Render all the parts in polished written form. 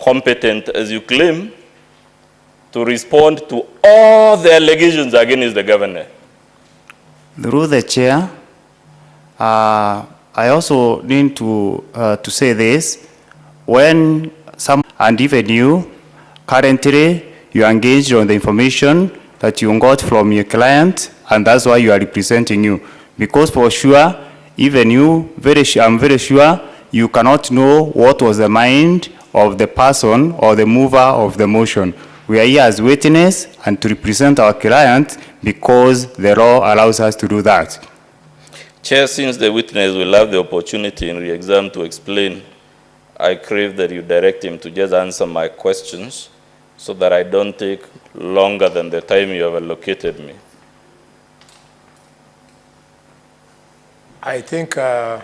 competent as you claim to respond to all the allegations against the governor? Through the chair, I also need to say this. When some, and even you, currently you are engaged on the information that you got from your client, and that's why you are representing you. Because for sure, even you, I'm very sure, you cannot know what was the mind of the person or the mover of the motion. We are here as witness and to represent our client because the law allows us to do that. Chair, since the witness will have the opportunity in re-exam to explain, I crave that you direct him to just answer my questions so that I don't take longer than the time you have allocated me. I think a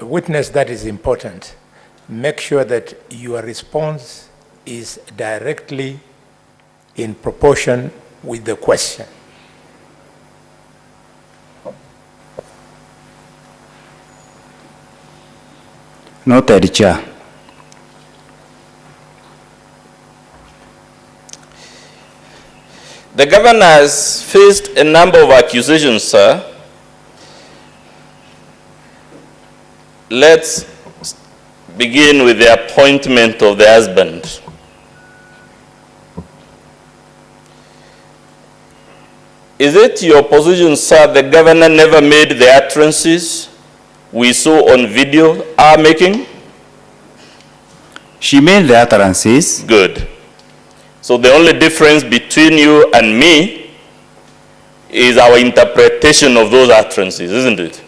witness, that is important. Make sure that your response is directly in proportion with the question. Noted, Chair. The governor has faced a number of accusations, sir. Let's begin with the appointment of the husband. Is it your position, sir, the governor never made the utterances we saw on video are making? She made the utterances. Good. So the only difference between you and me is our interpretation of those utterances, isn't it?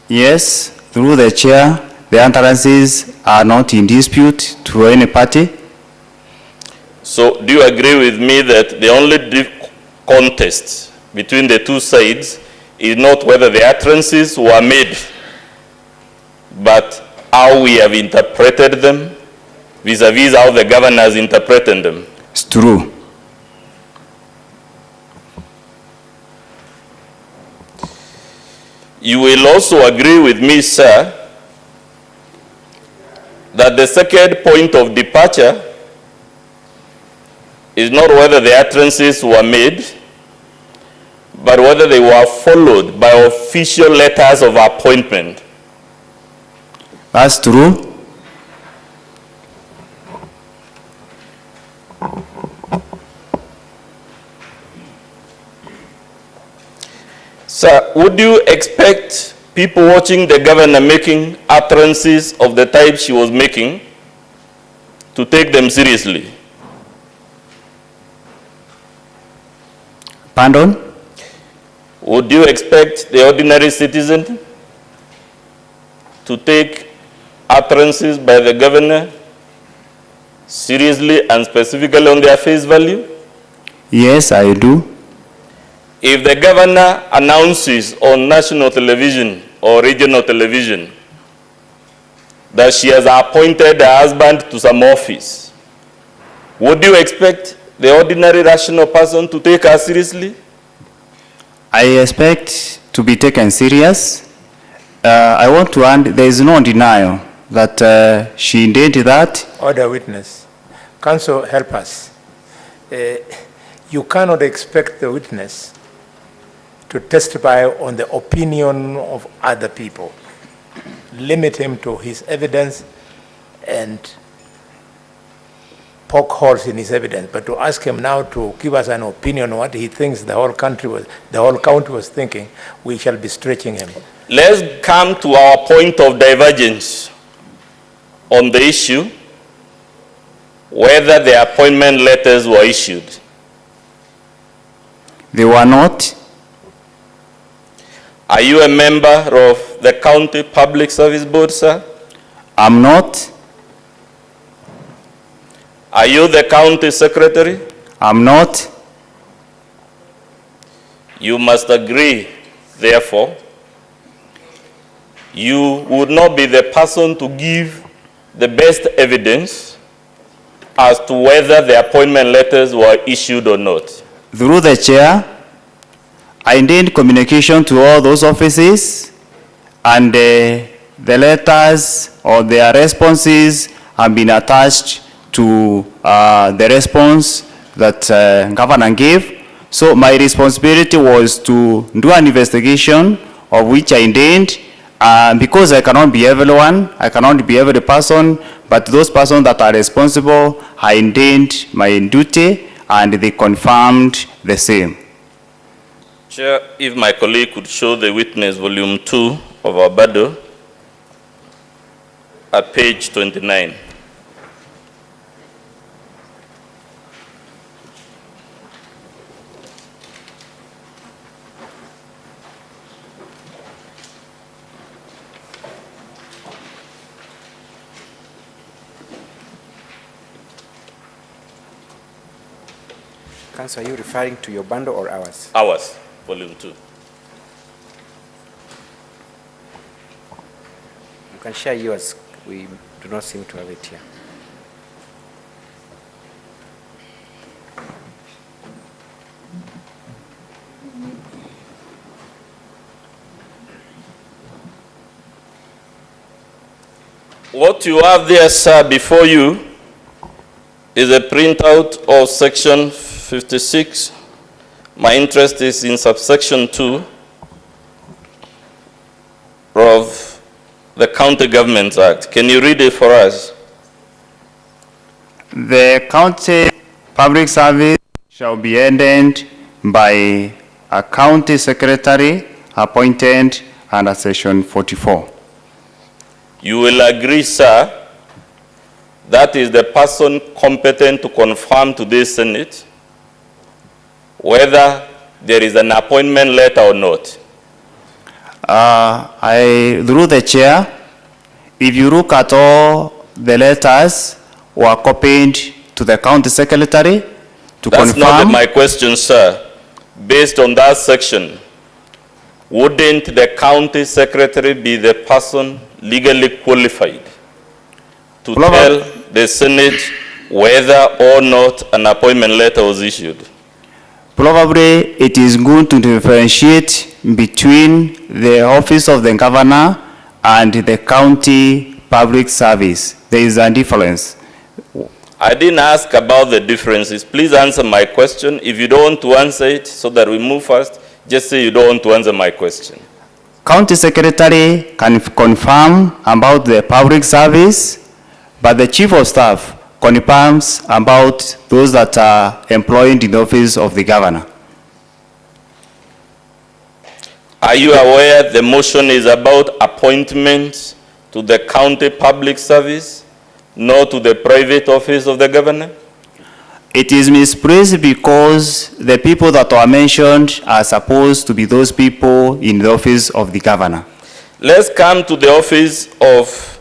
Yes, through the chair, the utterances are not in dispute to any party. So do you agree with me that the only contest between the two sides is not whether the utterances were made, but how we have interpreted them vis-a-vis how the governor has interpreted them? It's true. You will also agree with me, sir, that the second point of departure is not whether the utterances were made, but whether they were followed by official letters of appointment. That's true. Sir, would you expect people watching the governor making utterances of the type she was making to take them seriously? Pardon? Would you expect the ordinary citizen to take utterances by the governor seriously and specifically on their face value? Yes, I do. If the governor announces on national television or regional television that she has appointed her husband to some office, would you expect the ordinary rational person to take her seriously? I expect to be taken serious. I want to add, there is no denial that she did that. Order witness. Counsel, help us. You cannot expect the witness to testify on the opinion of other people. Limit him to his evidence and poke holes in his evidence. But to ask him now to give us an opinion on what he thinks the whole county was thinking, we shall be stretching him. Let's come to our point of divergence on the issue whether the appointment letters were issued. They were not. Are you a member of the County Public Service Board, sir? I'm not. Are you the county secretary? I'm not. You must agree, therefore, you would not be the person to give the best evidence as to whether the appointment letters were issued or not. Through the chair, I did communication to all those offices, and the letters or their responses have been attached to the response that governor gave. So my responsibility was to do an investigation, of which I did. Because I cannot be everyone, I cannot be every person, but those persons that are responsible, I did my duty and they confirmed the same. Chair, if my colleague could show the witness volume 2 of our battle at page 29. Council, are you referring to your bundle or ours? Ours, volume 2. You can share yours. We do not seem to have it here. What you have there, sir, before you is a printout of section 56. My interest is in subsection 2 of the County Governments Act. Can you read it for us? The county public service shall be ended by a county secretary appointed under section 44. You will agree, sir, that is the person competent to confirm to this Senate whether there is an appointment letter or not. Through the chair, if you look at all the letters were copied to the county secretary to That's confirm. not my question, sir. Based on that section, wouldn't the county secretary be the person legally qualified to tell the Senate whether or not an appointment letter was issued? Probably it is good to differentiate between the office of the governor and the county public service. There is a difference. I didn't ask about the differences. Please answer my question. If you don't want to answer it so that we move fast, just say you don't want to answer my question. County secretary can confirm about the public service, but the chief of staff confirms about those that are employed in the office of the governor. Are you aware the motion is about appointments to the county public service, not to the private office of the governor? It is misplaced because the people that are mentioned are supposed to be those people in the office of the governor. Let's come to the office of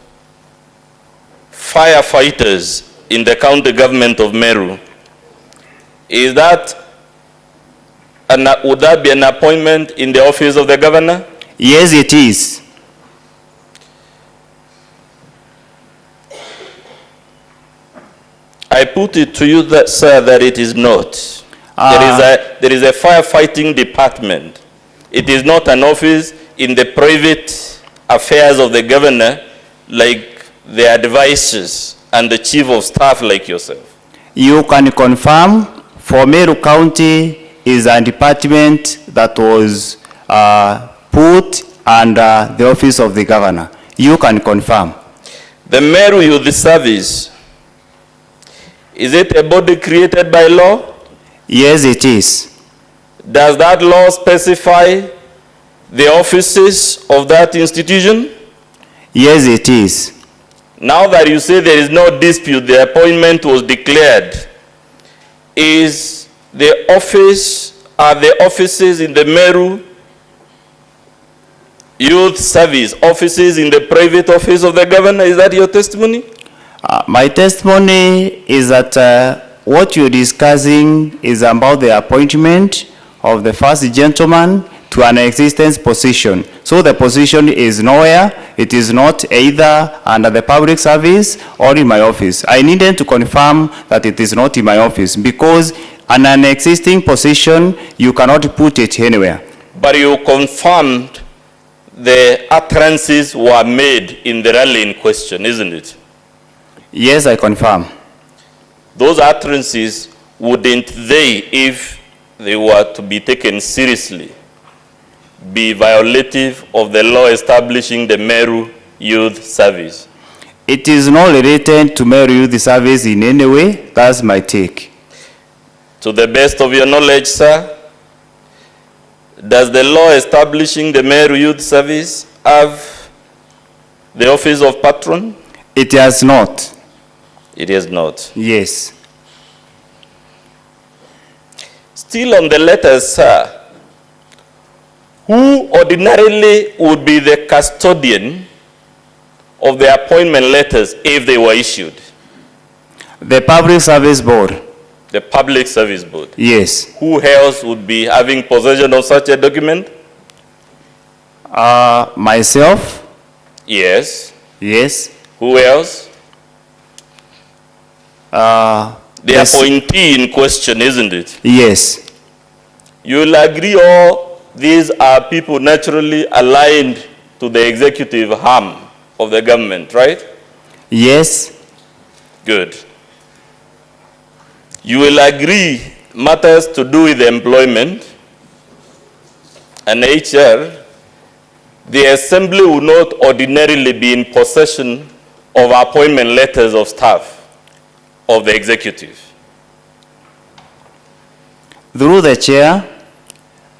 firefighters in the county government of Meru. Is that would that be an appointment in the office of the governor? Yes, it is. I put it to you, that, sir, that it is not. There is a firefighting department. It is not an office in the private affairs of the governor like the advisors and the chief of staff like yourself. You can confirm for Meru County is a department that was put under the office of the governor. You can confirm. The Meru Youth Service, is it a body created by law? Yes, it is. Does that law specify the offices of that institution? Yes, it is. Now that you say there is no dispute, the appointment was declared, is the office, are the offices in the Meru Youth Service offices in the private office of the governor? Is that your testimony? My testimony is that what you're discussing is about the appointment of the first gentleman to an existence position. So the position is nowhere. It is not either under the public service or in my office. I needed to confirm that it is not in my office because an existing position, you cannot put it anywhere. But you confirmed the utterances were made in the rally in question, isn't it? Yes, I confirm. Those utterances, wouldn't they, if they were to be taken seriously, be violative of the law establishing the Meru Youth Service? It is not related to Meru Youth Service in any way. That's my take. To the best of your knowledge, sir, does the law establishing the Meru Youth Service have the office of patron? It has not. It has not. Yes. Still on the letters, sir, who ordinarily would be the custodian of the appointment letters if they were issued? The Public Service Board. The Public Service Board. Yes. Who else would be having possession of such a document? Myself. Yes. Yes. Who else? The appointee in question, isn't it? Yes. You'll agree all these are people naturally aligned to the executive arm of the government, right? Yes. Good. You will agree matters to do with employment and HR, the assembly will not ordinarily be in possession of appointment letters of staff of the executive. Through the chair,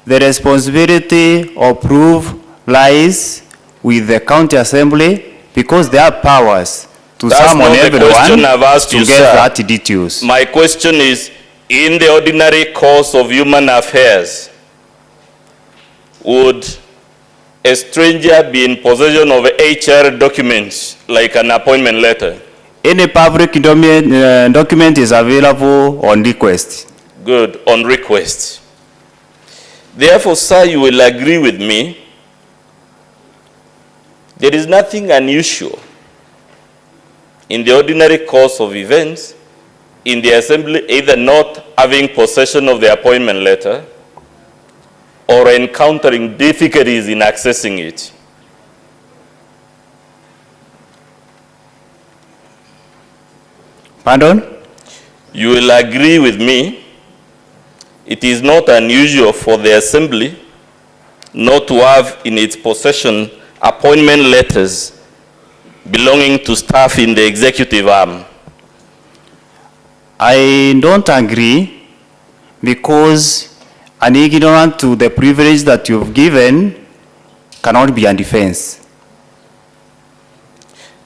the responsibility of proof lies with the county assembly because they have powers to That's summon not the everyone question I've asked to you, get sir. that details. My question is, in the ordinary course of human affairs, would a stranger be in possession of HR documents like an appointment letter? Any public document is available on request. Good, on request. Therefore, sir, you will agree with me, there is nothing unusual in the ordinary course of events in the assembly either not having possession of the appointment letter or encountering difficulties in accessing it. Pardon? You will agree with me, it is not unusual for the assembly not to have in its possession appointment letters belonging to staff in the executive arm. I don't agree because an ignorant to the privilege that you've given cannot be a defense.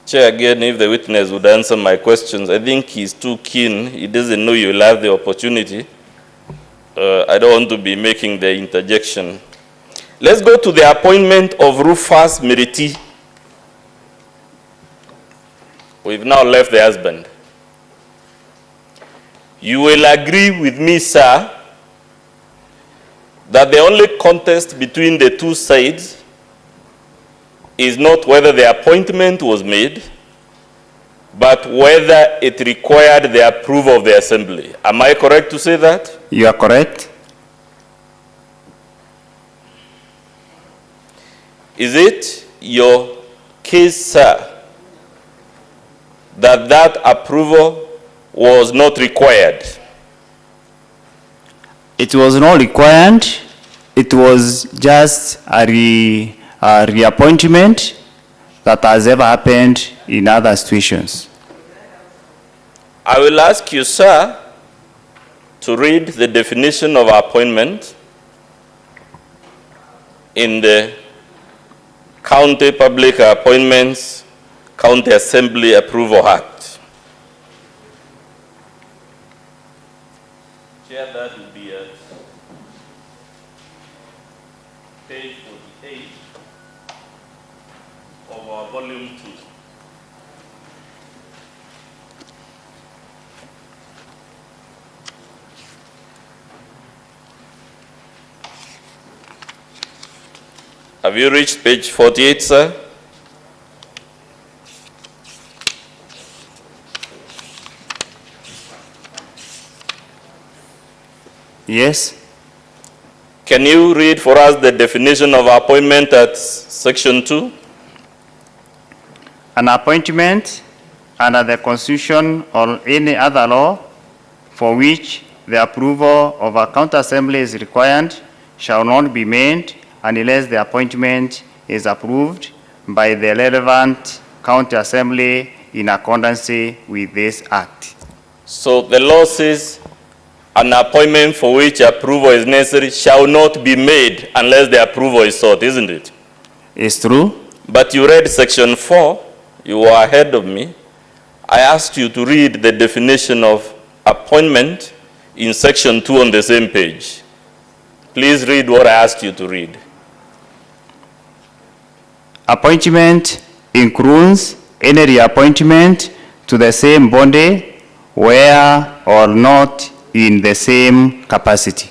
Chair, again, if the witness would answer my questions, I think he's too keen. He doesn't know you'll have the opportunity. I don't want to be making the interjection. Let's go to the appointment of Rufus Meriti. We've now left the husband. You will agree with me, sir, that the only contest between the two sides is not whether the appointment was made, but whether it required the approval of the assembly. Am I correct to say that? You are correct. Is it your case, sir, that that approval was not required? It was not required. It was just a reappointment that has ever happened in other situations. I will ask you, sir, to read the definition of appointment in the County Public Appointments County Assembly Approval Act. Chair, that will be at page 48 of our volume 2. Have you reached page 48, sir? Yes. Can you read for us the definition of appointment at Section 2. An appointment under the Constitution or any other law for which the approval of a county assembly is required shall not be made unless the appointment is approved by the relevant county assembly in accordance with this act. So the law says an appointment for which approval is necessary shall not be made unless the approval is sought, isn't it? It's true. But you read section 4, you were ahead of me. I asked you to read the definition of appointment in section 2 on the same page. Please read what I asked you to read. Appointment includes any reappointment to the same body where or not in the same capacity.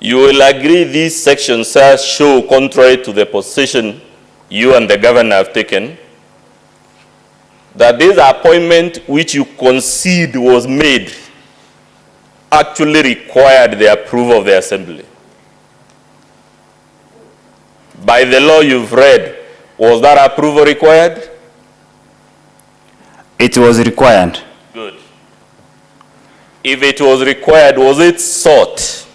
You will agree these sections show, contrary to the position you and the governor have taken, that this appointment which you concede was made actually required the approval of the assembly. By the law you've read, was that approval required? It was required. Good. If it was required, was it sought?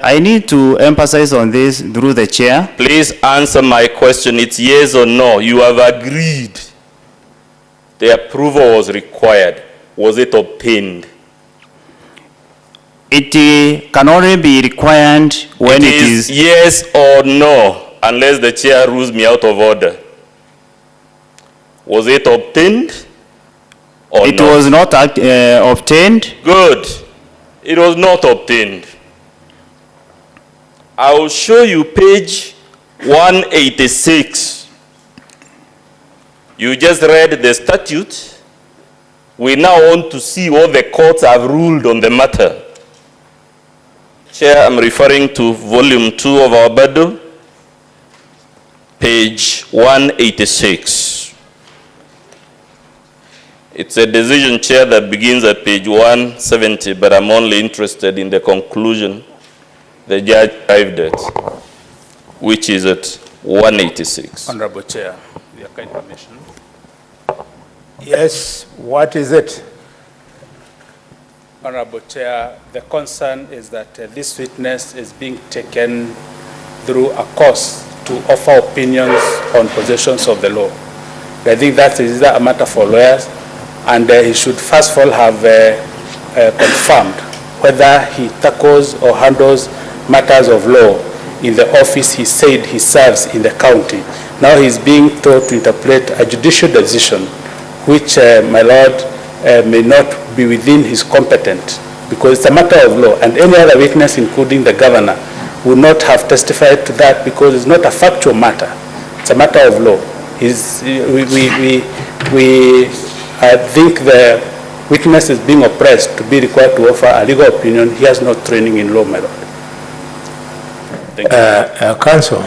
I need to emphasize on this through the chair. Please answer my question. It's yes or no. You have agreed the approval was required. Was it obtained? It can only be required when it is yes or no, unless the chair rules me out of order. Was it obtained or it not? was not obtained. Good. It was not obtained. I will show you page 186. You just read the statute. We now want to see what the courts have ruled on the matter. Chair, I'm referring to volume 2 of our Bible, page 186. It's a decision, Chair, that begins at page 170, but I'm only interested in the conclusion the judge arrived at, which is at 186. Honorable Chair, your kind permission. Yes, what is it? Honorable Chair, the concern is that this witness is being taken through a course to offer opinions on possessions of the law. I think that is a matter for lawyers, and he should first of all have confirmed whether he tackles or handles matters of law in the office he said he serves in the county. Now he's being told to interpret a judicial decision, which, my Lord, may not be within his competence, because it's a matter of law, and any other witness, including the governor, would not have testified to that because it's not a factual matter. It's a matter of law. We think the witness is being oppressed to be required to offer a legal opinion. He has no training in law, my Lord. Thank you. Counsel,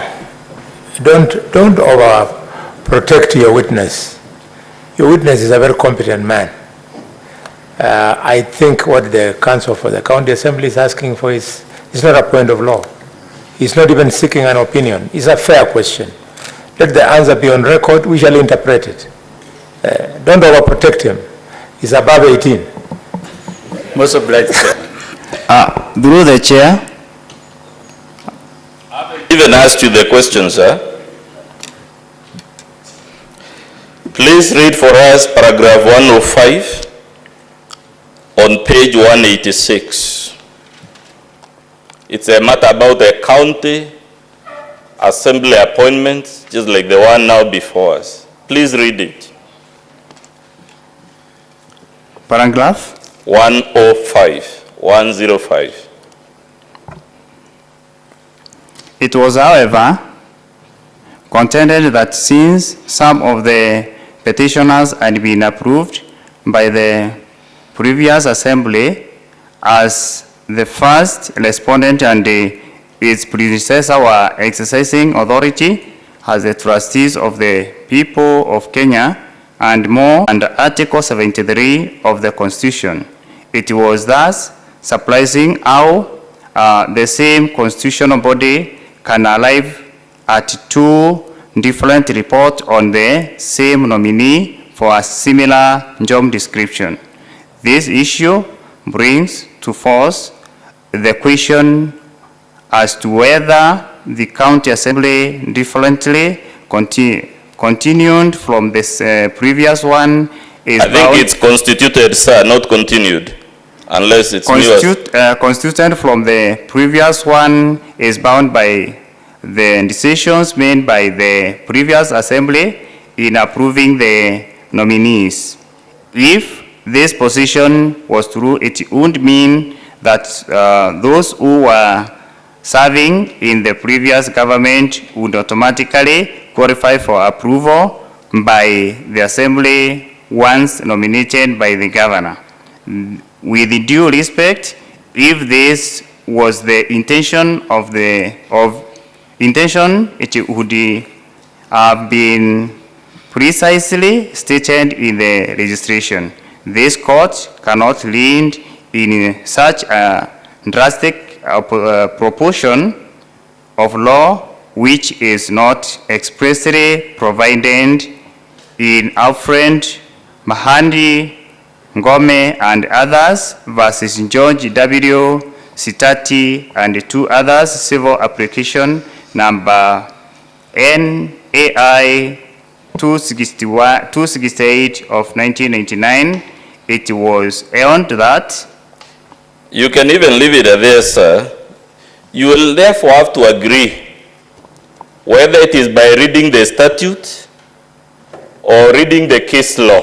don't overprotect your witness. Your witness is a very competent man. I think what the counsel for the county assembly is asking for is not a point of law. He's not even seeking an opinion. It's a fair question. Let the answer be on record. We shall interpret it. Don't overprotect him. He's above 18. Most obliged, sir. Through the chair. Even asked you the question, sir. Please read for us paragraph 105 on page 186. It's a matter about a county assembly appointment, just like the one now before us. Please read it. Paragraph 105. It was, however, contended that since some of the petitioners had been approved by the previous assembly as the first respondent and its predecessor were exercising authority as the trustees of the people of Kenya and more under Article 73 of the Constitution, it was thus surprising how the same constitutional body can arrive at two different reports on the same nominee for a similar job description. This issue brings to force the question as to whether the county assembly differently continued from this previous one is I think it's constituted, sir, not continued, unless it's constituted from the previous one is bound by the decisions made by the previous assembly in approving the nominees. If this position was true, it would mean that those who were serving in the previous government would automatically qualify for approval by the assembly once nominated by the governor. With due respect, if this was the intention it would have been precisely stated in the registration. This court cannot lean in such a drastic proportion of law which is not expressly provided in Alfred Mahandi, Ngome, and others versus George W. Sitati and two others, civil application number NAI 268 of 1999. It was held that You can even leave it there, sir. You will therefore have to agree whether it is by reading the statute or reading the case law.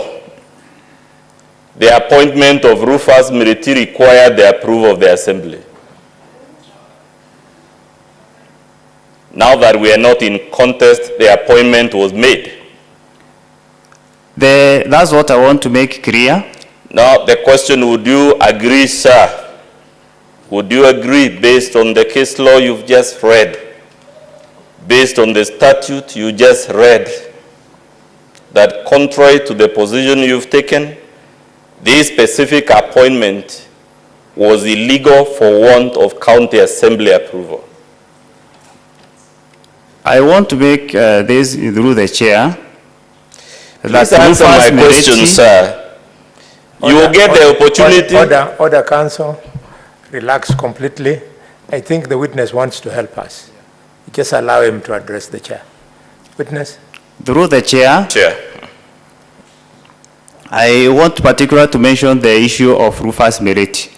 The appointment of Rufus Meriti required the approval of the assembly. Now that we are not in contest, the appointment was made. that's what I want to make clear. Now the question, would you agree, sir? Would you agree, based on the case law you've just read, based on the statute you just read, that contrary to the position you've taken, this specific appointment was illegal for want of county assembly approval? I want to make this through the chair. Please answer my question, sir. You will get the opportunity. Order, counsel. Relax completely. I think the witness wants to help us. Just allow him to address the chair. Witness. Through the chair. Chair. I want particularly to mention the issue of Rufus Meriti.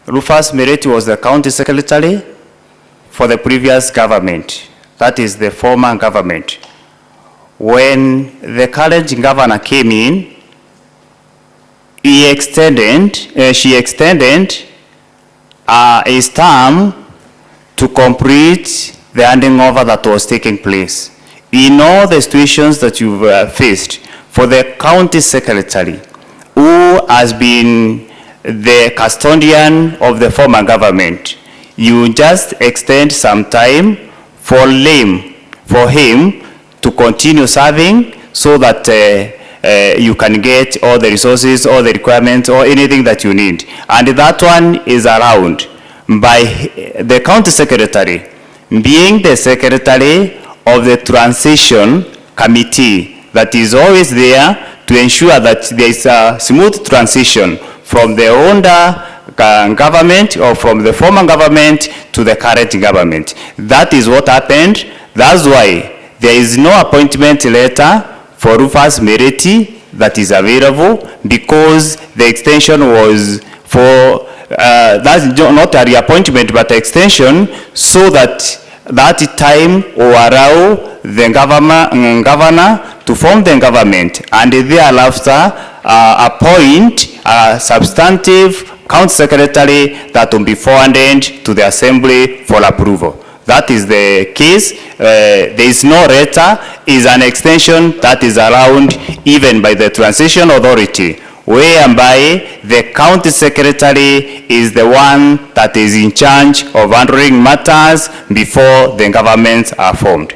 Rufus Meriti was the county secretary for the previous government. That is the former government. When the current governor came in, she extended his term to complete the handing over that was taking place. In all the situations that you've faced, for the county secretary, who has been the custodian of the former government, you just extend some time for him to continue serving so that you can get all the resources, all the requirements, or anything that you need. And that one is around by the county secretary being the secretary of the transition committee that is always there to ensure that there is a smooth transition from the older government or from the former government to the current government. That is what happened. That's why there is no appointment letter for Rufus Meriti that is available, because the extension was for, that's not a reappointment but extension, so that that time will allow the governor to form the government and thereafter appoint a substantive county secretary that will be forwarded to the assembly for approval. That is the case. There is no letter, is an extension that is allowed even by the transition authority, whereby the county secretary is the one that is in charge of handling matters before the governments are formed.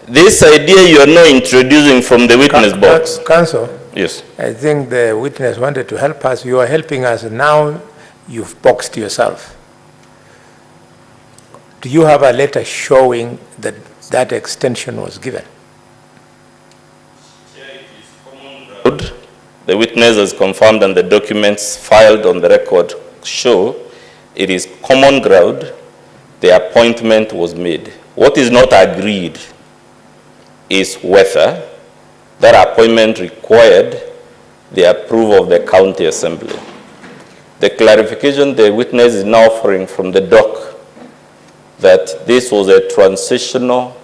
This idea you are now introducing from the witness box. Counsel. Yes. I think the witness wanted to help us. You are helping us. Now you've boxed yourself. Do you have a letter showing that that extension was given? The witness has confirmed and the documents filed on the record show it is common ground the appointment was made. What is not agreed is whether that appointment required the approval of the county assembly. The clarification the witness is now offering from the doc that this was a transitional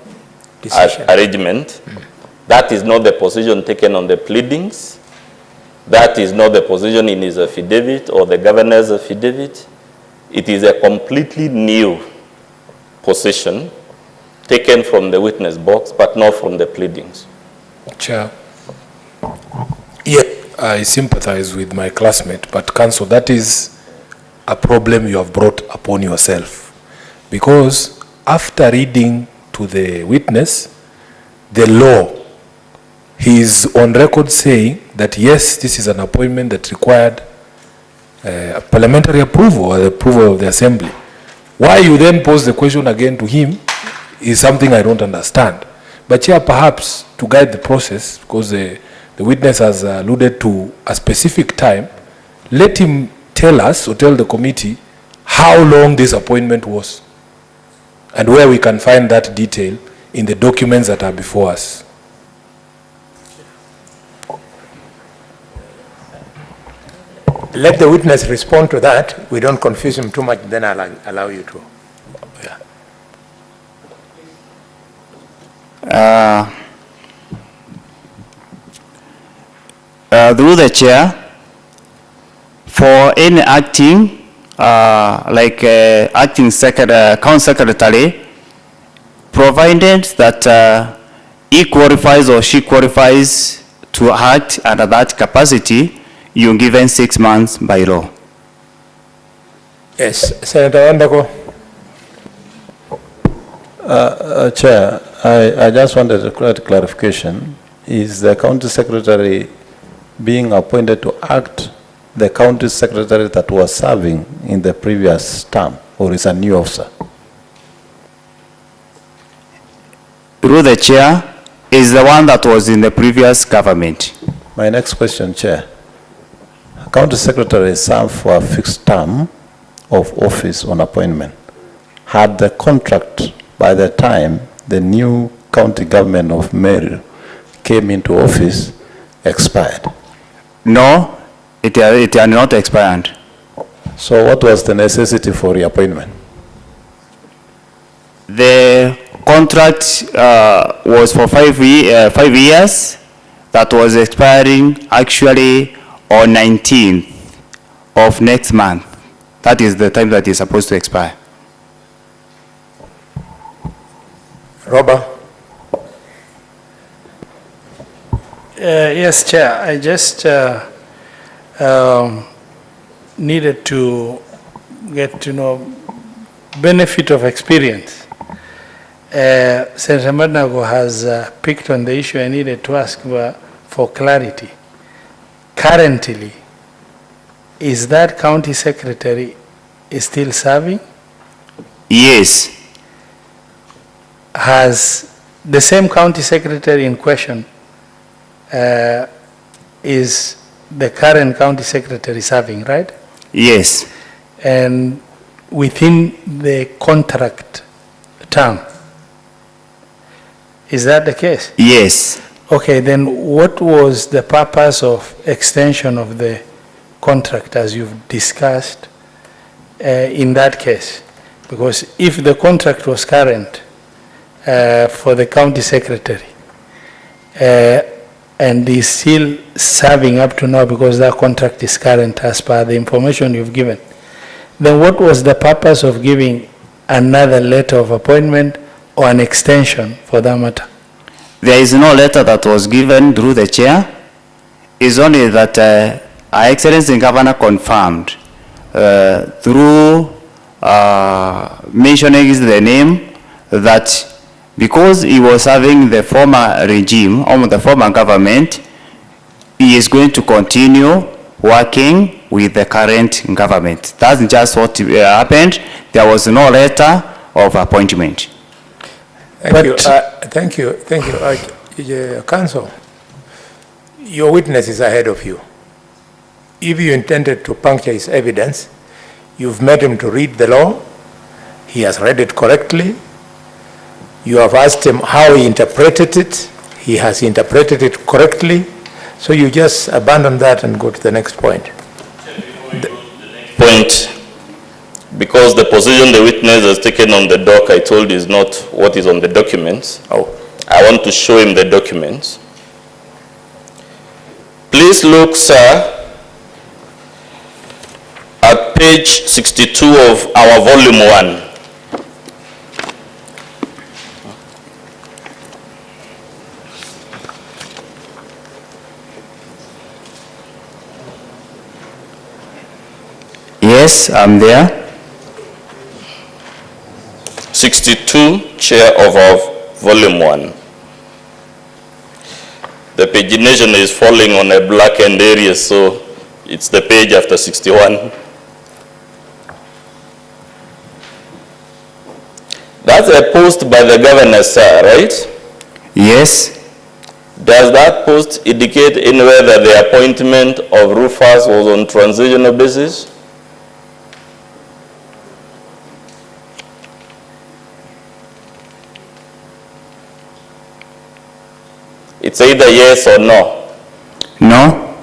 arrangement. That is not the position taken on the pleadings. That is not the position in his affidavit or the governor's affidavit. It is a completely new position taken from the witness box, but not from the pleadings. Chair, yeah, I sympathize with my classmate, but counsel, that is a problem you have brought upon yourself. Because after reading to the witness, the law, he is on record saying that yes, this is an appointment that required parliamentary approval or the approval of the assembly. Why you then pose the question again to him is something I don't understand. But here perhaps to guide the process, because the witness has alluded to a specific time, let him tell us or tell the committee how long this appointment was and where we can find that detail in the documents that are before us. Let the witness respond to that. We don't confuse him too much, then I'll allow you to. Through the chair, for any acting, acting county secretary, provided that he qualifies or she qualifies to act under that capacity, you're given 6 months by law. Yes, Senator Wandako. Chair, I just wanted a clarification. Is the county secretary being appointed to act the county secretary that was serving in the previous term, or is a new officer? Through the chair, is the one that was in the previous government. My next question, Chair. County secretary served for a fixed term of office on appointment. Had the contract by the time the new county government of Meru came into office expired? No, it had not expired. So what was the necessity for reappointment? The contract was for 5 years. That was expiring actually on 19th of next month. That is the time that is supposed to expire. Robert? Yes, Chair. I just needed to get to know benefit of experience. Senator Madnago has picked on the issue. I needed to ask for clarity. Currently, is that county secretary still serving? Yes. Has the same county secretary in question, is the current county secretary serving, right? Yes. And within the contract term, is that the case? Yes. Okay, then what was the purpose of extension of the contract as you've discussed in that case? Because if the contract was current for the county secretary and is still serving up to now because that contract is current as per the information you've given, then what was the purpose of giving another letter of appointment or an extension for that matter? There is no letter that was given through the chair. It's only that Our Excellency Governor confirmed through mentioning the name that because he was serving the former regime, or the former government, he is going to continue working with the current government. That's just what happened. There was no letter of appointment. Thank you. Thank you. Counsel, your witness is ahead of you. If you intended to puncture his evidence, you've made him to read the law. He has read it correctly. You have asked him how he interpreted it. He has interpreted it correctly. So you just abandon that and go to the next point. Point. Because the position the witness has taken on the doc, I told you, is not what is on the documents. Oh. I want to show him the documents. Please look, sir, at page 62 of our volume 1. Yes, I'm there. 62, chair of our volume 1. The pagination is falling on a blackened area, so it's the page after 61. That's a post by the governor, sir, right? Yes. Does that post indicate anywhere that the appointment of Rufus was on transitional basis? It's either yes or no. No.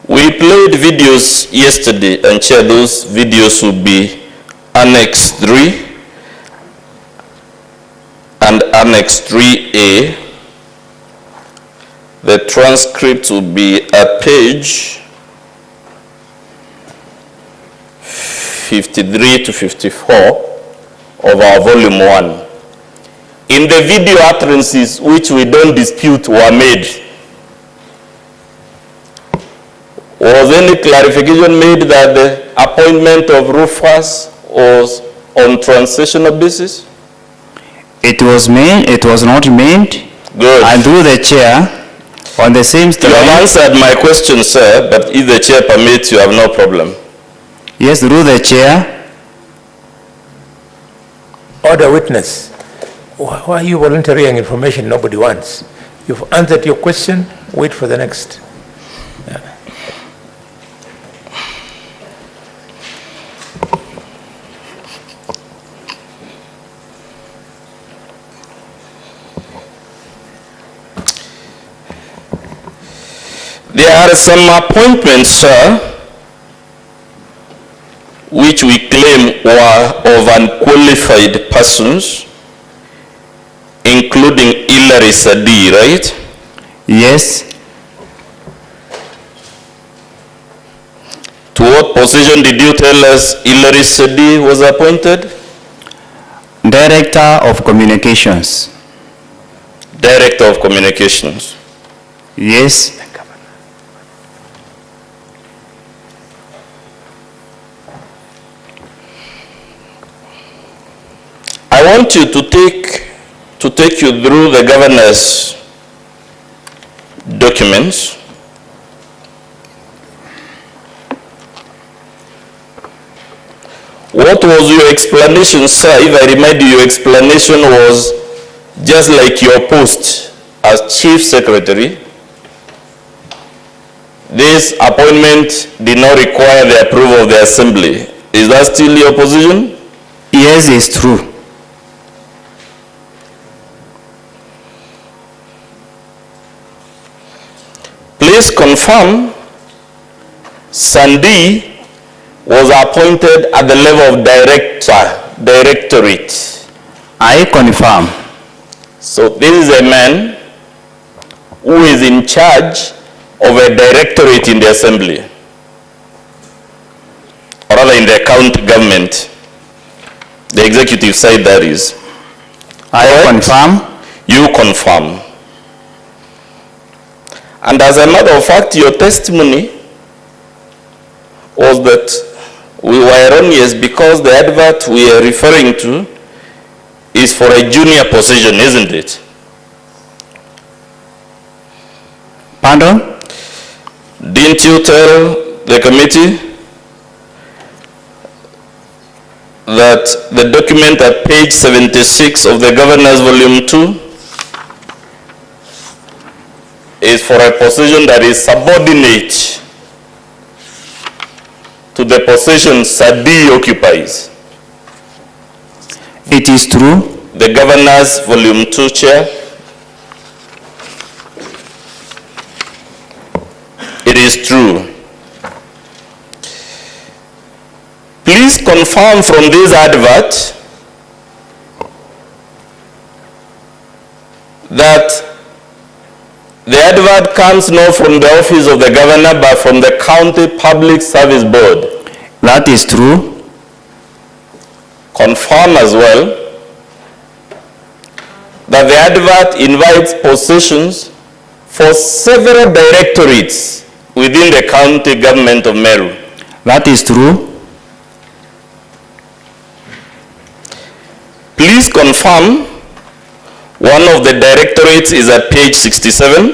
We played videos yesterday, and Chair, those videos will be Annex 3 and Annex 3A. The transcript will be at page 53 to 54 of our volume 1. In the video utterances, which we don't dispute were made, was any clarification made that the appointment of Rufus was on transitional basis? It was made, it was not made. Good. And through the chair, on the same story. You have answered my question, sir, but if the chair permits, you have no problem. Yes, through the chair. Order witness. Why are you volunteering information nobody wants? You've answered your question, wait for the next. Yeah. There are some appointments, sir, which we claim were of unqualified persons, including Hilary Sadi, right? Yes. To what position did you tell us Hilary Sadi was appointed? Director of Communications. Director of Communications. Yes. I want you to take you through the governor's documents. What was your explanation, sir? If I remind you, your explanation was just like your post as Chief Secretary. This appointment did not require the approval of the Assembly. Is that still your position? Yes, it's true. Please confirm Sandi was appointed at the level of directorate. I confirm. So this is a man who is in charge of a directorate in the Assembly, or rather in the county government, the executive side that is. I confirm. You confirm. And as a matter of fact, your testimony was that we were erroneous because the advert we are referring to is for a junior position, isn't it? Pardon? Didn't you tell the committee that the document at page 76 of the Governor's Volume 2 is for a position that is subordinate to the position Sadi occupies. It is true. The Governor's Volume 2, Chair. It is true. Please confirm from this advert that the advert comes not from the office of the Governor but from the County Public Service Board. That is true. Confirm as well that the advert invites positions for several directorates within the county government of Meru. That is true. Please confirm one of the directorates is at page 67.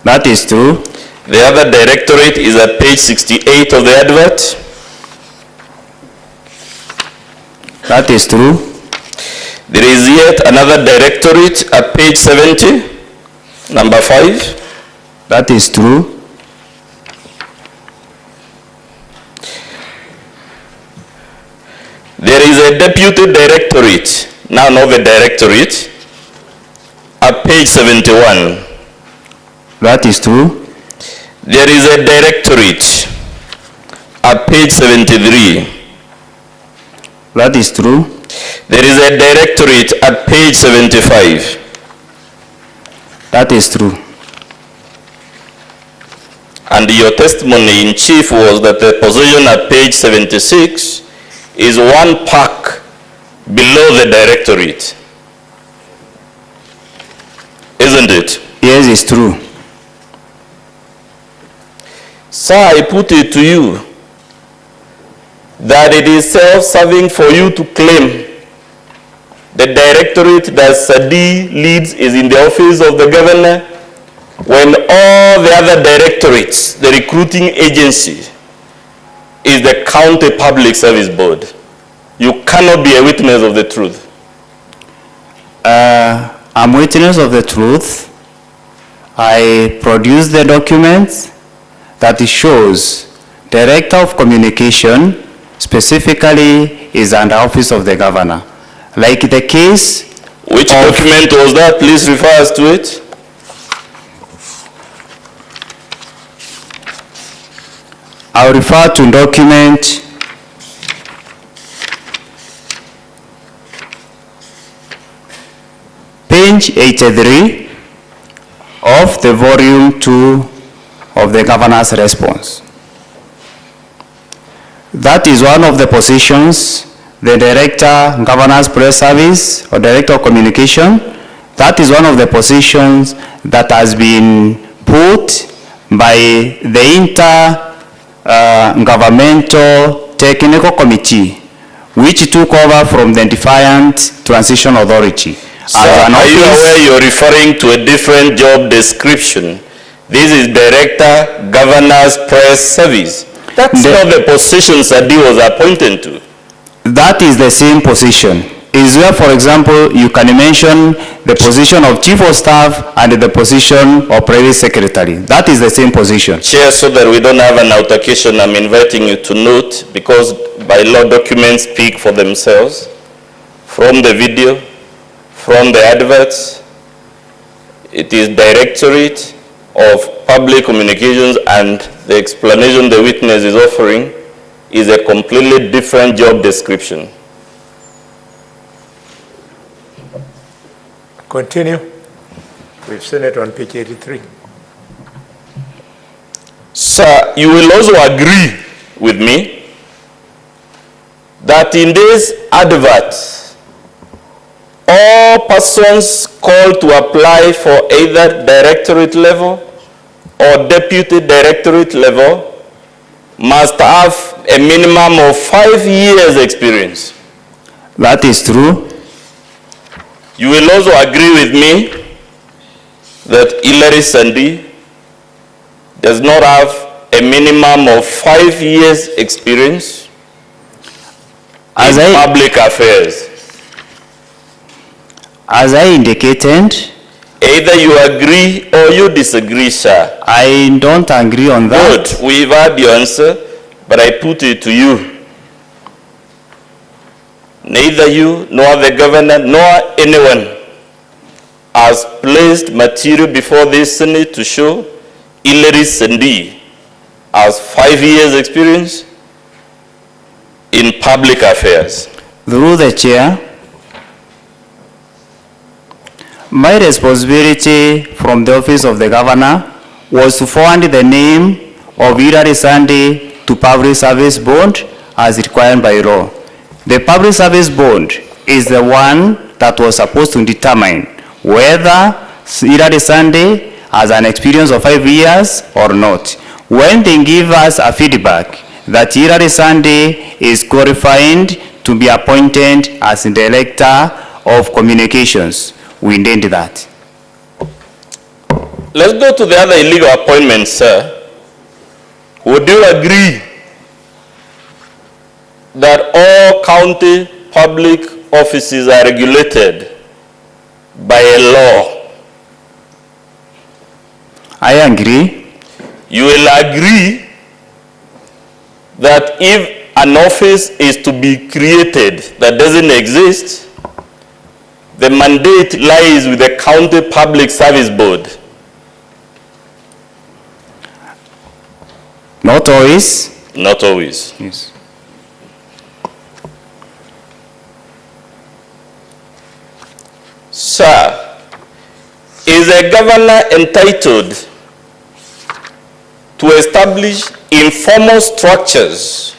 That is true. The other directorate is at page 68 of the advert. That is true. There is yet another directorate at page 70, number 5. That is true. There is a deputy directorate, now not the directorate, at page 71. That is true. There is a directorate at page 73. That is true. There is a directorate at page 75. That is true. And your testimony in chief was that the position at page 76 is one pack below the directorate. Isn't it? Yes, it's true. Sir, I put it to you that it is self-serving for you to claim the directorate that Sadi leads is in the office of the Governor when all the other directorates, the recruiting agency, is the County Public Service Board. You cannot be a witness of the truth. I'm witness of the truth. I produced the documents that shows Director of Communication specifically is under office of the Governor. Like the case. Which document was that? Please refer us to it. I'll refer to document page 83 of the volume 2 of the Governor's response. That is one of the positions, the Director, Governor's Press Service, or Director of Communication. That is one of the positions that has been put by the Intergovernmental Technical Committee, which took over from the Defiant Transition Authority. So are you aware you're referring to a different job description? This is Director, Governor's Press Service. That's not the position Sadi was appointed to. That is the same position. Is where, for example, you can mention the position of Chief of Staff and the position of Private Secretary. That is the same position. Chair, so that we don't have an altercation, I'm inviting you to note, because by law documents speak for themselves, from the video, from the adverts, it is Directorate of Public Communications, and the explanation the witness is offering is a completely different job description. Continue. We've seen it on page 83. Sir, you will also agree with me that in this advert, all persons called to apply for either directorate level or deputy directorate level must have a minimum of 5 years experience. That is true. You will also agree with me that Hilary Sandi does not have a minimum of 5 years experience. in public affairs. As I indicated, Either you agree or you disagree, sir. I don't agree on that. Good, we've heard your answer, but I put it to you. Neither you, nor the governor, nor anyone has placed material before this Senate to show Hilary Sendi has 5 years experience in public affairs. Through the chair, my responsibility from the office of the governor was to forward the name of Hilary Sendi to Public Service Board as required by law. The Public Service Board is the one that was supposed to determine whether Hilary Sendi has an experience of 5 years or not. When they give us a feedback that Hilary Sendi is qualified to be appointed as the Director of Communications, we did that. Let's go to the other illegal appointments, sir. Would you agree that all county public offices are regulated by a law? I agree. You will agree that if an office is to be created that doesn't exist, the mandate lies with the County Public Service Board. Not always. Not always. Yes. Sir, is a governor entitled to establish informal structures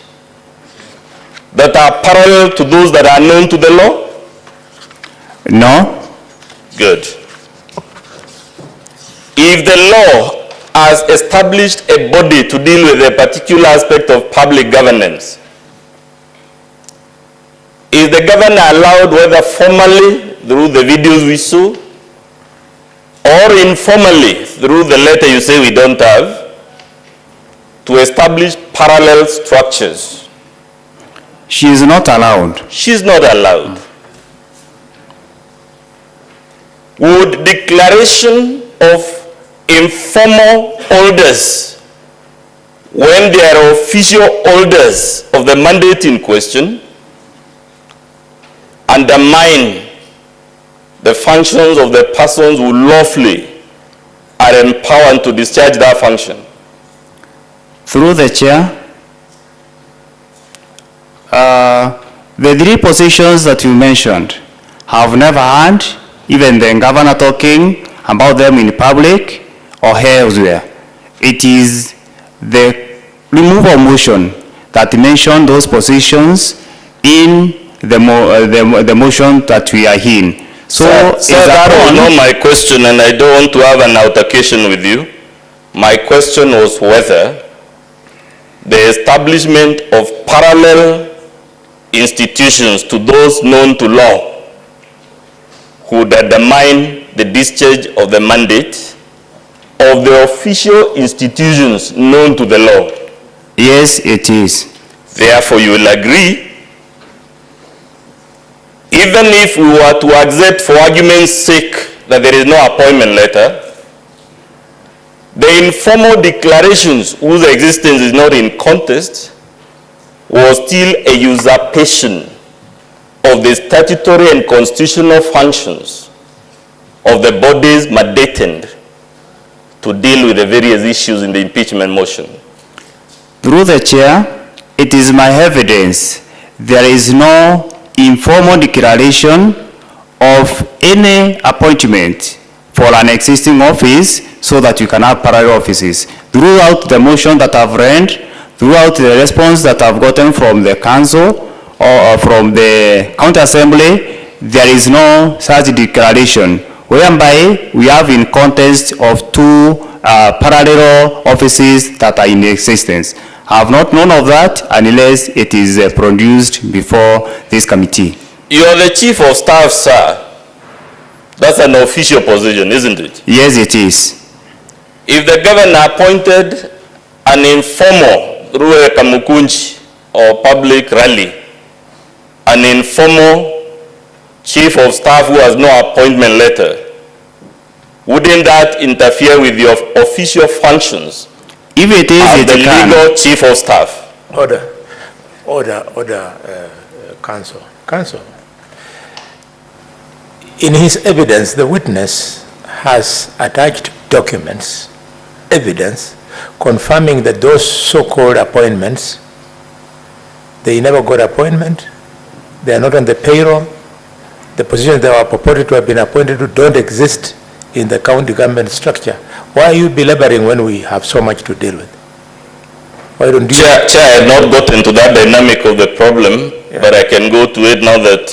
that are parallel to those that are known to the law? No. Good. If the law has established a body to deal with a particular aspect of public governance, is the governor allowed, whether formally through the videos we saw, or informally through the letter you say we don't have, to establish parallel structures? She is not allowed. She's not allowed. Would declaration of informal holders, when they are official holders of the mandate in question, undermine the functions of the persons who lawfully are empowered to discharge that function? Through the chair, the 3 positions that you mentioned have never had even the governor talking about them in public or elsewhere. It is the removal motion that mentioned those positions in the motion that we are in. So, that was not my question, and I don't want to have an altercation with you. My question was whether the establishment of parallel institutions to those known to law would undermine the discharge of the mandate of the official institutions known to the law. Yes, it is. Therefore, you will agree, even if we were to accept for argument's sake that there is no appointment letter, the informal declarations whose existence is not in contest was still a usurpation of the statutory and constitutional functions of the bodies mandated to deal with the various issues in the impeachment motion. Through the chair, it is my evidence there is no informal declaration of any appointment for an existing office so that you can have parallel offices. Throughout the motion that I've read, throughout the response that I've gotten from the council or from the county assembly, there is no such declaration, whereby we have in contest of 2 parallel offices that are in existence. I have not known of that unless it is produced before this committee. You are the chief of staff, sir. That's an official position, isn't it? Yes, it is. If the governor appointed an informal through a kamukunji or public rally an informal chief of staff who has no appointment letter, wouldn't that interfere with your official functions If it is, as it the can. legal chief of staff? Order, counsel. Counsel. In his evidence, the witness has attached documents, evidence, confirming that those so-called appointments, they never got appointment, they are not on the payroll, the positions they were purported to have been appointed to don't exist in the county government structure. Why are you belaboring when we have so much to deal with? Why don't you? Chair, I had not got into that dynamic of the problem, but I can go to it now that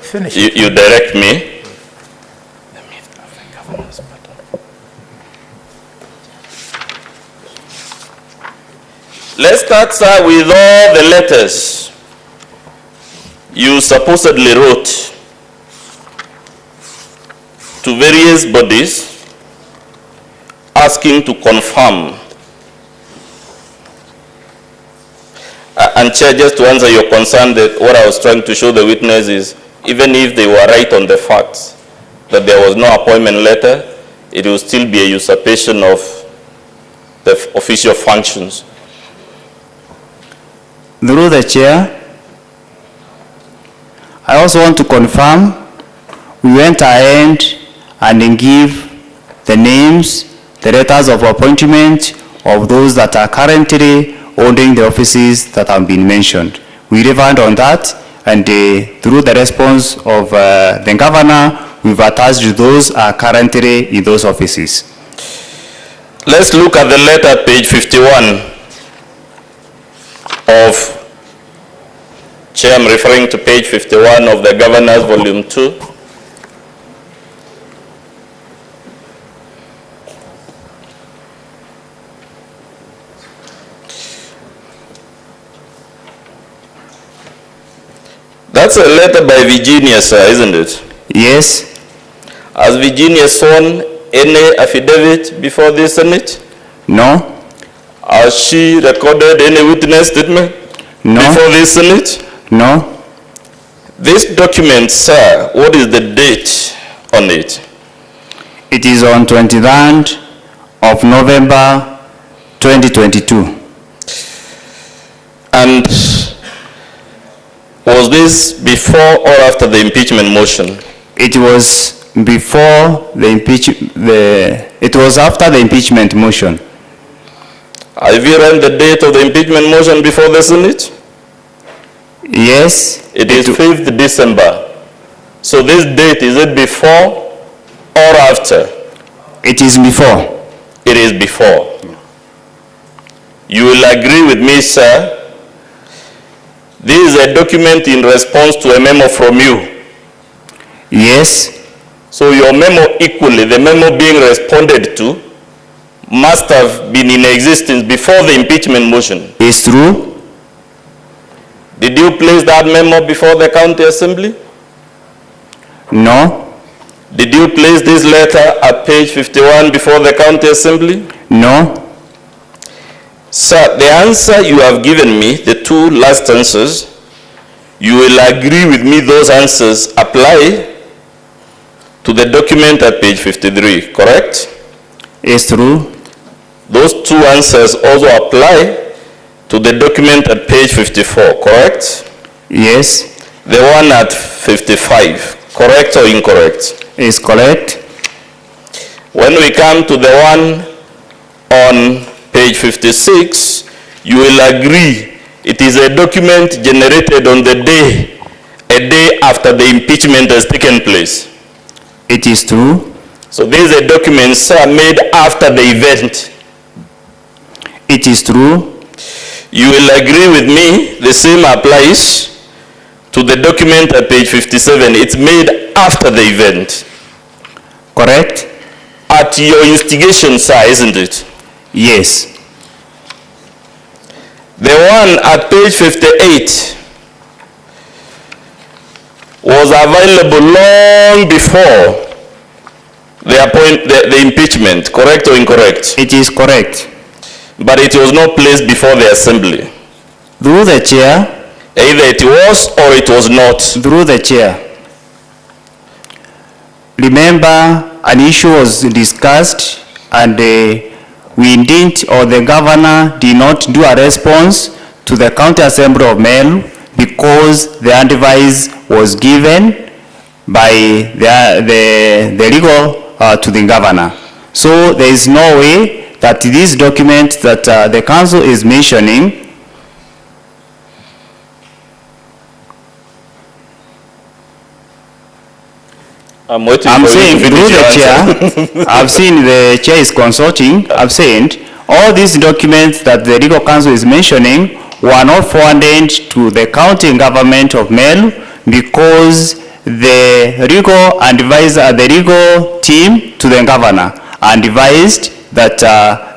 finish you direct me. Let's start, sir, with all the letters you supposedly wrote to various bodies asking to confirm. And Chair, just to answer your concern, that what I was trying to show the witness is, even if they were right on the facts that there was no appointment letter, it will still be a usurpation of the official functions. Through the chair, I also want to confirm we went ahead and give the names, the letters of appointment of those that are currently holding the offices that have been mentioned. We revamped on that, and through the response of the governor, we've attached those are currently in those offices. Let's look at the letter, page 51 of, Chair, I'm referring to page 51 of the Governor's Volume 2. That's a letter by Virginia, sir, isn't it? Yes. Has Virginia sworn any affidavit before the Senate? No. Has she recorded any witness statement before the Senate? No. This document, sir, what is the date on it? It is on 23rd of November 2022. And was this before or after the impeachment motion? It was before the it was after the impeachment motion. Have you run the date of the impeachment motion before the Senate? Yes. It is 5th December. So this date, is it before or after? It is before. It is before. You will agree with me, sir. This is a document in response to a memo from you. Yes. So your memo equally, the memo being responded to, must have been in existence before the impeachment motion. It's true. Did you place that memo before the county assembly? No. Did you place this letter at page 51 before the county assembly? No. Sir, the answer you have given me, the two last answers, you will agree with me those answers apply to the document at page 53, correct? It's true. Those two answers also apply to the document at page 54, correct? Yes. The one at 55, correct or incorrect? It's correct. When we come to the one on page 56, you will agree it is a document generated on the day, a day after the impeachment has taken place. It is true. So this is a document, sir, made after the event. It is true. You will agree with me, the same applies to the document at page 57. It's made after the event. Correct? At your instigation, sir, isn't it? Yes. The one at page 58 was available long before the impeachment, correct or incorrect? It is correct. But it was not placed before the assembly. Through the chair, Either it was or it was not. Through the chair. Remember, an issue was discussed and we didn't, or the governor did not do a response to the County Assembly of Meru because the advice was given by the legal to the governor. So there is no way that this document that the council is mentioning I'm waiting I'm for saying you to through finish the your answer. chair, I've seen the chair is consulting, I've said all these documents that the legal counsel is mentioning were not forwarded to the county government of Meru because the legal advisor, the legal team to the governor advised that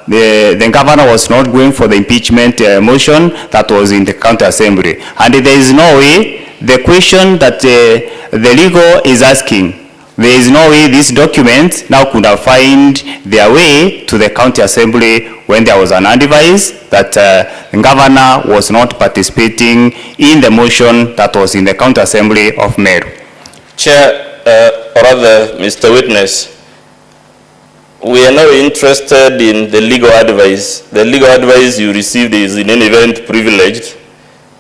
the governor was not going for the impeachment motion that was in the county assembly. And there is no way the question that the legal is asking, there is no way these documents now could have found their way to the county assembly when there was an advice that the governor was not participating in the motion that was in the county assembly of Meru. Chair, or rather, Mr. Witness, we are now interested in the legal advice. The legal advice you received is in any event privileged,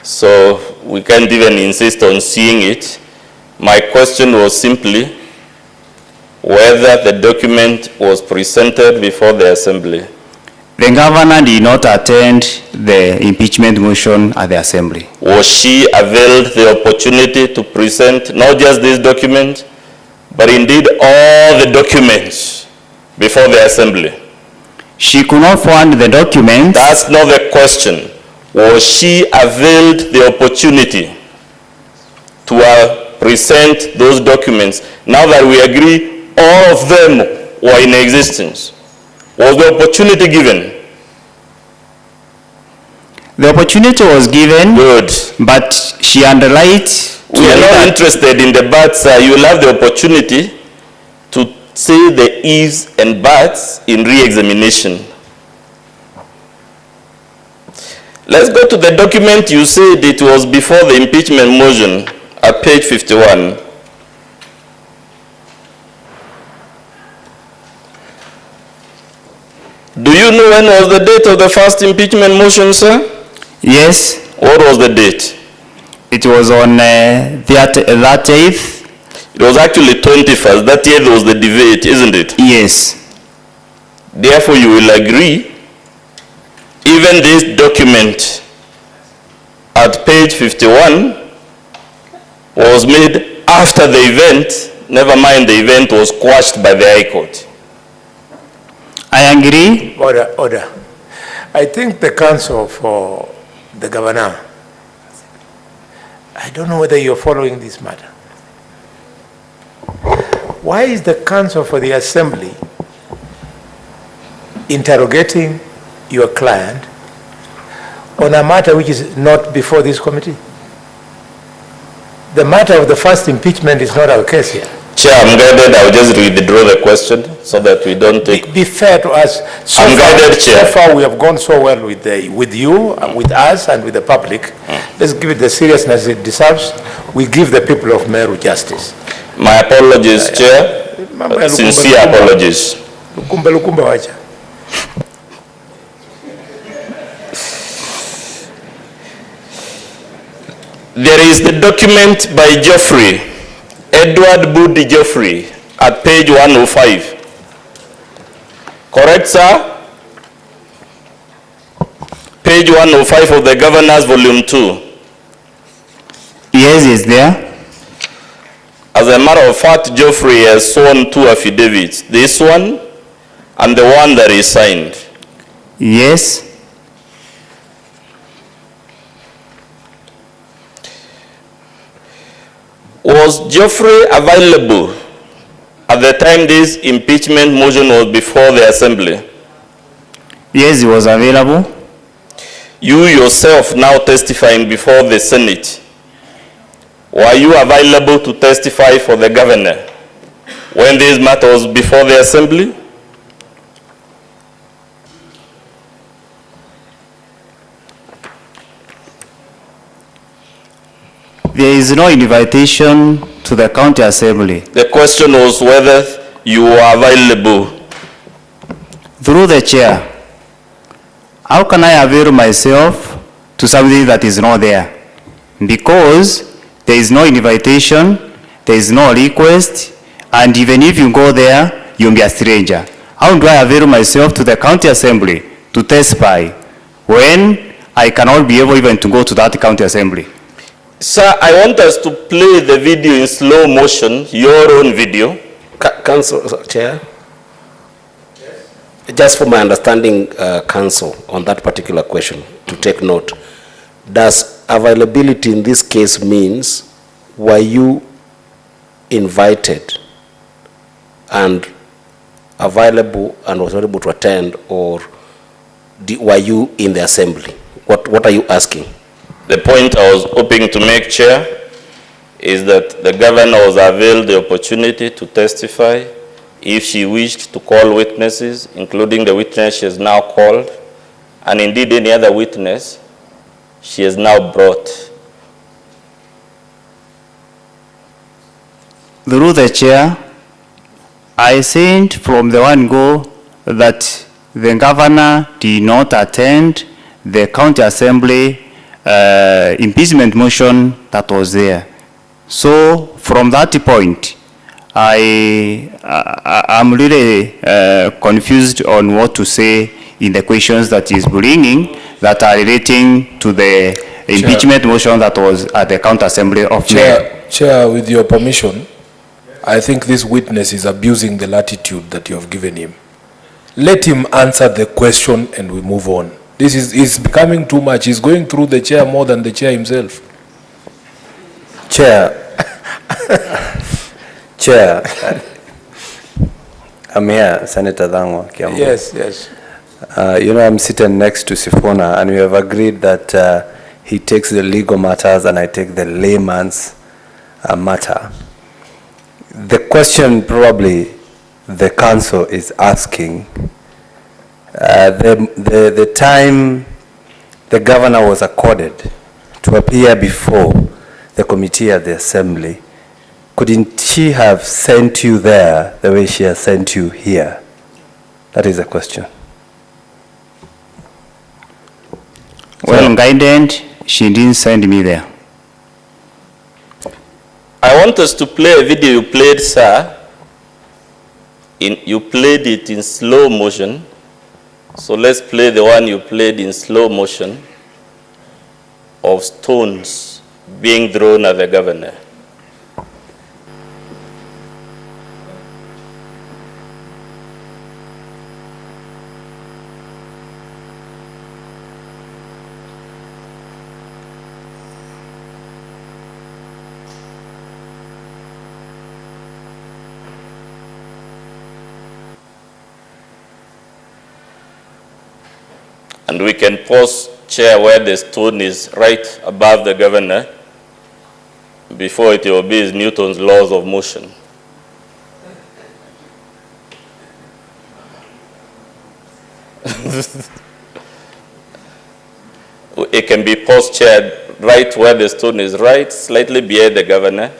so we can't even insist on seeing it. My question was simply whether the document was presented before the assembly. The governor did not attend the impeachment motion at the assembly. Was she availed the opportunity to present not just this document, but indeed all the documents before the assembly? She could not forward the documents. That's not the question. Was she availed the opportunity to present those documents? Now that we agree all of them were in existence, was the opportunity given? The opportunity was given. Good. But she underlined. We are not interested in the buts. You will have the opportunity to say the ifs and buts in re-examination. Let's go to the document you said it was before the impeachment motion at page 51. Do you know when was the date of the first impeachment motion, sir? Yes. What was the date? It was on that 8th. It was actually 21st. That year there was the debate, isn't it? Yes. Therefore, you will agree, even this document at page 51 was made after the event. Never mind, the event was quashed by the High Court. I agree. Order, order. I think the counsel for the governor, I don't know whether you're following this matter. Why is the counsel for the assembly interrogating your client on a matter which is not before this committee? The matter of the first impeachment is not our case here. Chair, I'm guided. I'll just withdraw the question so that we don't take... Be fair to us. I'm guided, Chair. So far we have gone so well with you, with us, and with the public. Let's give it the seriousness it deserves. We give the people of Meru justice. My apologies, Chair. Sincere apologies. Lukumba wacha. There is the document by Geoffrey, Edward Budi Geoffrey, at page 105. Correct, sir? Page 105 of the Governor's Volume 2. Yes, it's there. As a matter of fact, Geoffrey has sworn two affidavits, this one and the one that is signed. Yes. Was Geoffrey available at the time this impeachment motion was before the assembly? Yes, he was available. You yourself now testifying before the Senate, were you available to testify for the governor when this matter was before the assembly? There is no invitation to the county assembly. The question was whether you were available. Through the chair, how can I avail myself to something that is not there? Because there is no invitation, there is no request, and even if you go there, you'll be a stranger. How do I avail myself to the county assembly to testify when I cannot be able even to go to that county assembly? Sir, I want us to play the video in slow motion, your own video. Council, Chair? Yes. Just for my understanding, Council, on that particular question, to take note, does availability in this case means, were you invited and available and was able to attend, or were you in the assembly? What are you asking? The point I was hoping to make, Chair, is that the governor was availed the opportunity to testify if she wished to call witnesses, including the witness she has now called, and indeed any other witness she has now brought. Through the chair, I think from the one go that the governor did not attend the county assembly impeachment motion that was there. So from that point, I'm really confused on what to say in the questions that is bringing that are relating to the impeachment motion that was at the county assembly of Meru. Chair, with your permission, I think this witness is abusing the latitude that you have given him. Let him answer the question and we move on. This is becoming too much. He's going through the chair more than the chair himself. Chair, Chair, I'm here, Senator Dhangwa Kiambu. Yes, yes. You know, I'm sitting next to Sifuna, and we have agreed that he takes the legal matters and I take the layman's matter. The question probably the council is asking, the time the governor was accorded to appear before the committee at the assembly, couldn't she have sent you there the way she has sent you here? That is the question. Well, guided, she didn't send me there. I want us to play a video you played, sir. You played it in slow motion. So let's play the one you played in slow motion of stones being thrown at the governor. And we can pause, Chair, where the stone is right above the governor before it obeys Newton's laws of motion. It can be paused, Chair, right where the stone is, right, slightly behind the governor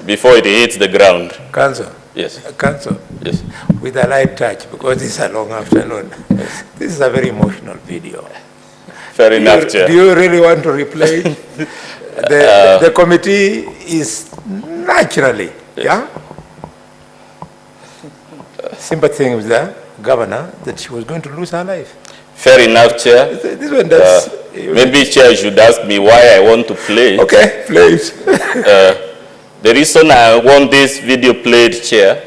before it hits the ground. Council. Yes. Council. Yes. With a light touch, because it's a long afternoon. Yes. This is a very emotional video. Fair enough, Chair. Do you really want to replay it? The committee is naturally, yeah? Sympathizing with the governor that she was going to lose her life. Fair enough, Chair. This one does. Maybe, Chair, should ask me why I want to play it. Okay, play it. The reason I want this video played, Chair,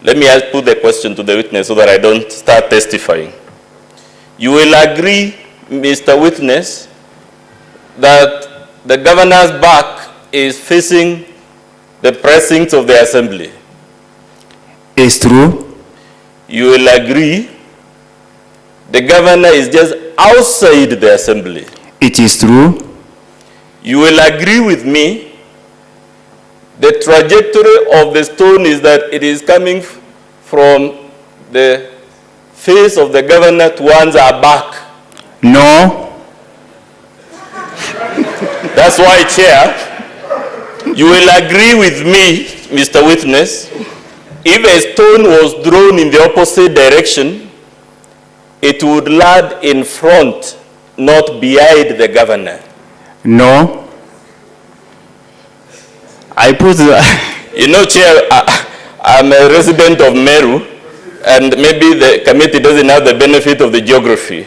let me put the question to the witness so that I don't start testifying. You will agree, Mr. Witness, that the governor's back is facing the precincts of the assembly. It's true. You will agree the governor is just outside the assembly. It is true. You will agree with me the trajectory of the stone is that it is coming from the face of the governor towards our back. No. That's why, Chair, you will agree with me, Mr. Witness, if a stone was thrown in the opposite direction, it would land in front, not behind the governor. No. I put the... You know, Chair, I'm a resident of Meru, and maybe the committee doesn't have the benefit of the geography.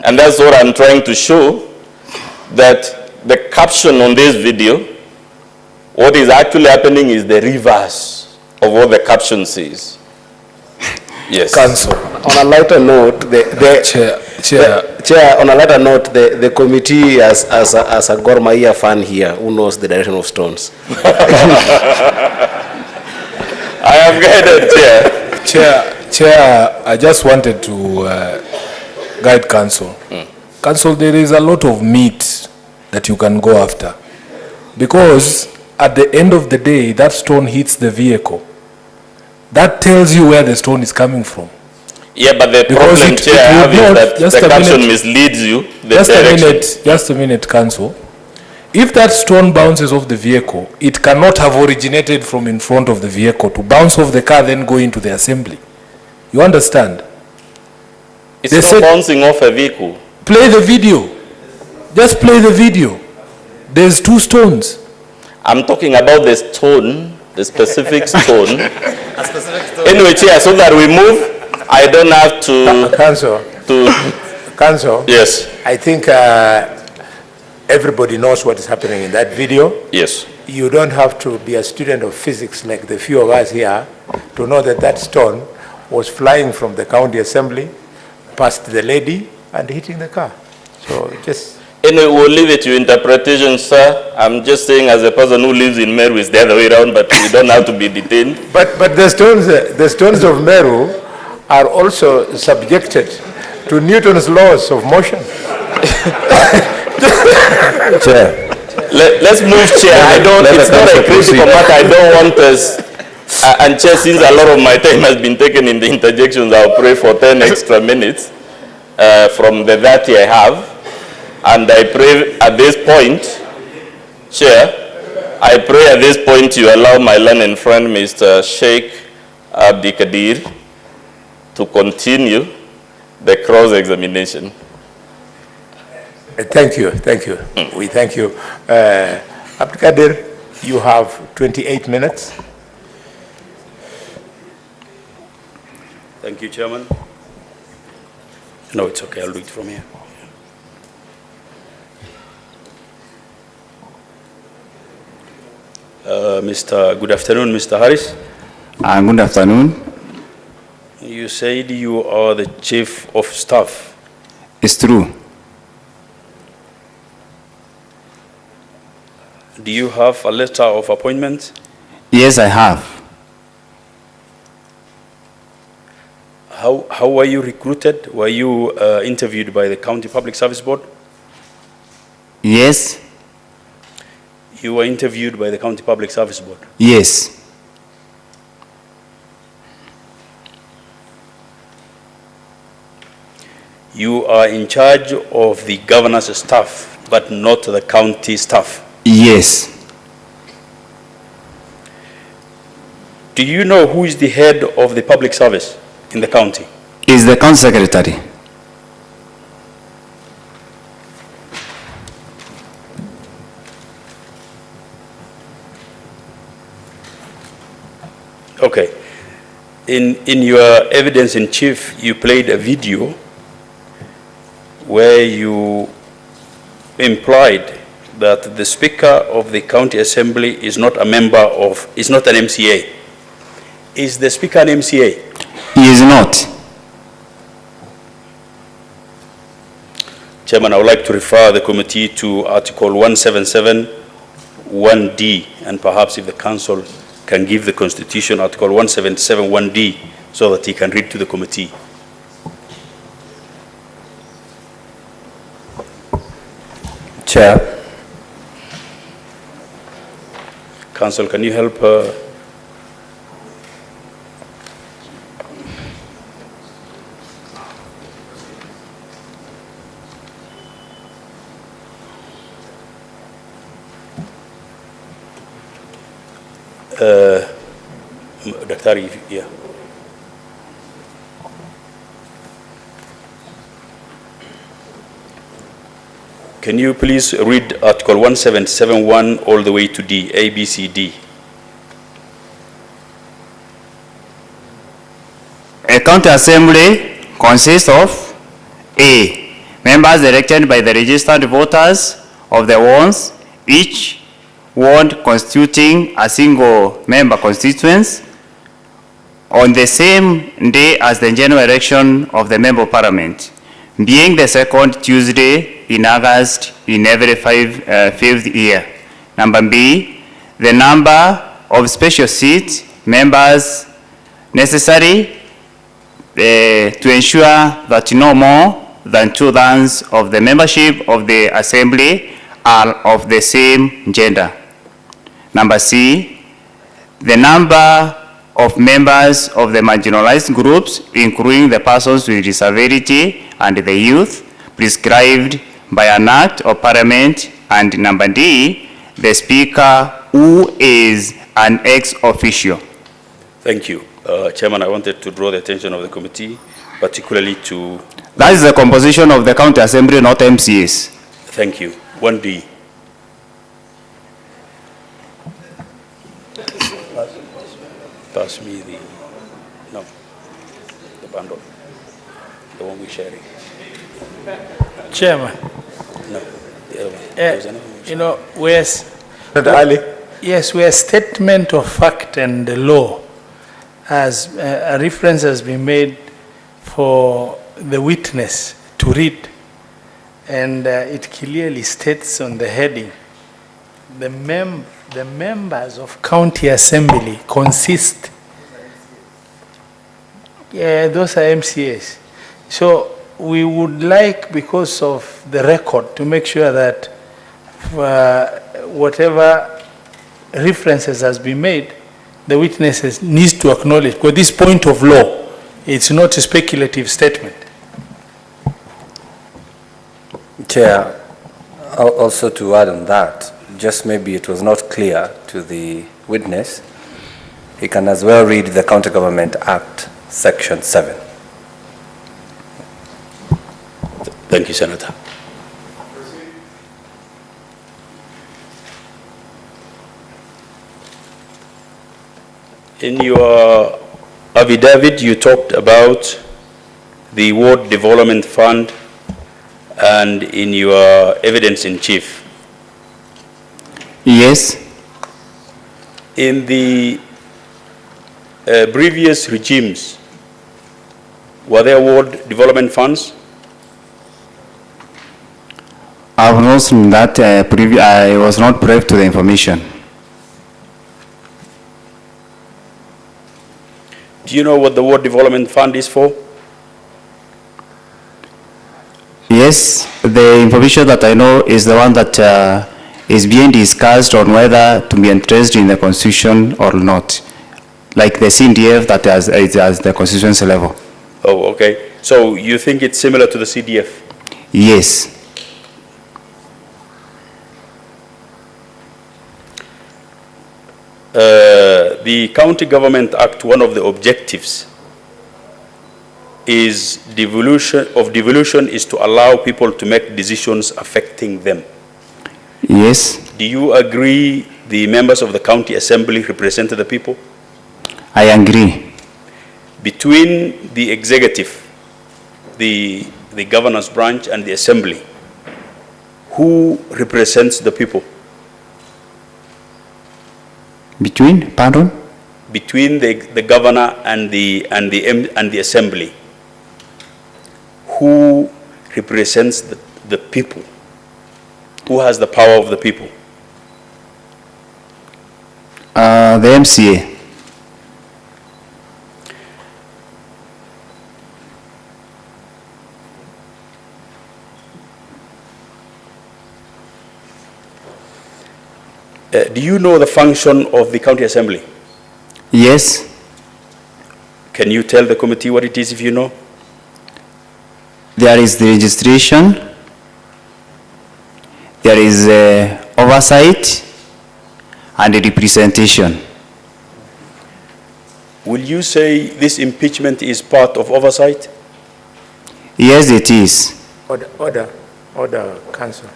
And that's what I'm trying to show, that the caption on this video, what is actually happening is the reverse of what the caption says. Yes. Council. On a lighter note, Chair, on a lighter note, the committee has a Gor Mahia fan here who knows the direction of stones. I have guided, Chair. Chair, I just wanted to guide Council. Council, there is a lot of meat that you can go after. Because at the end of the day, that stone hits the vehicle. That tells you where the stone is coming from. Yeah, but the Because problem, Chair, I have is that the caption misleads you. Just a minute, Council. If that stone bounces off the vehicle, it cannot have originated from in front of the vehicle to bounce off the car, then go into the assembly. You understand? It's not bouncing off a vehicle. Play the video. Just play the video. There's two stones. I'm talking about the stone, the specific stone. Anyway, Chair, so that we move, I don't have to... Council, Yes. I think everybody knows what is happening in that video. Yes. You don't have to be a student of physics like the few of us here to know that that stone was flying from the county assembly, past the lady, and hitting the car. So just... Anyway, we'll leave it to interpretation, sir. I'm just saying, as a person who lives in Meru, it's the other way around, but we don't have to be detained. But the stones of Meru are also subjected to Newton's laws of motion. Chair. Let's move, Chair. It's not a critical matter. I don't want us... and Chair, since a lot of my time has been taken in the interjections, I'll pray for 10 extra minutes from the 30 I have. And I pray at this point, Chair, I pray at this point you allow my learned friend, Mr. Sheikh Abdi Kadir, to continue the cross-examination. Thank you. We thank you. Abdi Kadir, you have 28 minutes. Thank you, Chairman. No, it's okay. I'll do it from here. Good afternoon, Mr. Harris. Good afternoon. You said you are the Chief of Staff. It's true. Do you have a letter of appointment? Yes, I have. How were you recruited? Were you interviewed by the County Public Service Board? Yes. You were interviewed by the County Public Service Board? Yes. You are in charge of the governor's staff, but not the county staff? Yes. Do you know who is the head of the public service in the county? Is the county secretary. Okay. In your evidence in chief, you played a video where you implied that the Speaker of the County Assembly is not a member of, is not an MCA. Is the Speaker an MCA? He is not. Chairman, I would like to refer the committee to Article 177 1D, and perhaps if the Council can give the Constitution Article 177 1D so that he can read to the committee. Chair. Council, can you help Daktari, yeah. Can you please read Article 177(1) all the way to D, A, B, C, D? A county assembly consists of A, members elected by the registered voters of the wards, each ward constituting a single member constituency on the same day as the general election of the member of parliament, being the second Tuesday in August in every fifth year. Number B, the number of special seat members necessary to ensure that no more than 2/3 of the membership of the assembly are of the same gender. Number C, the number of members of the marginalized groups, including the persons with disability and the youth, prescribed by an act of parliament. And number D, the speaker who is an ex-officio. Thank you. Chairman, I wanted to draw the attention of the committee, particularly to... That is the composition of the county assembly, not MCAs. Thank you. 1D. Pass me the... No. The bundle. The one we're sharing. Chairman, No. The other one. There's another one. you know, where's, Ali? yes, where statement of fact and the law, as a reference has been made for the witness to read, and it clearly states on the heading, the members of county assembly consist. Yeah, those are MCAs. So we would like, because of the record, to make sure that whatever references has been made, the witnesses needs to acknowledge, because this point of law, it's not a speculative statement. Chair, also to add on that, just maybe it was not clear to the witness, he can as well read the County Government Act, Section 7. Thank you, Senator. In your affidavit, you talked about the Ward Development Fund, and in your evidence in chief. Yes. In the previous regimes, were there ward development funds? I have not seen that. I was not privy to the information. Do you know what the ward development fund is for? Yes, the information that I know is the one that is being discussed on whether to be interested in the constitution or not, like the CDF that is at the constituency level. Oh, okay. So you think it's similar to the CDF? Yes. The County Government Act, one of the objectives is devolution is to allow people to make decisions affecting them. Yes. Do you agree the members of the County Assembly represented the people? I agree. Between the executive, the governor's branch, and the assembly, who represents the people? Between, pardon? Between the governor and the assembly, who represents the people? Who has the power of the people? The MCA. Do you know the function of the county assembly? Yes. Can you tell the committee what it is if you know? There is the registration, there is oversight, and the representation. will you say this impeachment is part of oversight? Yes, it is. Order, Council.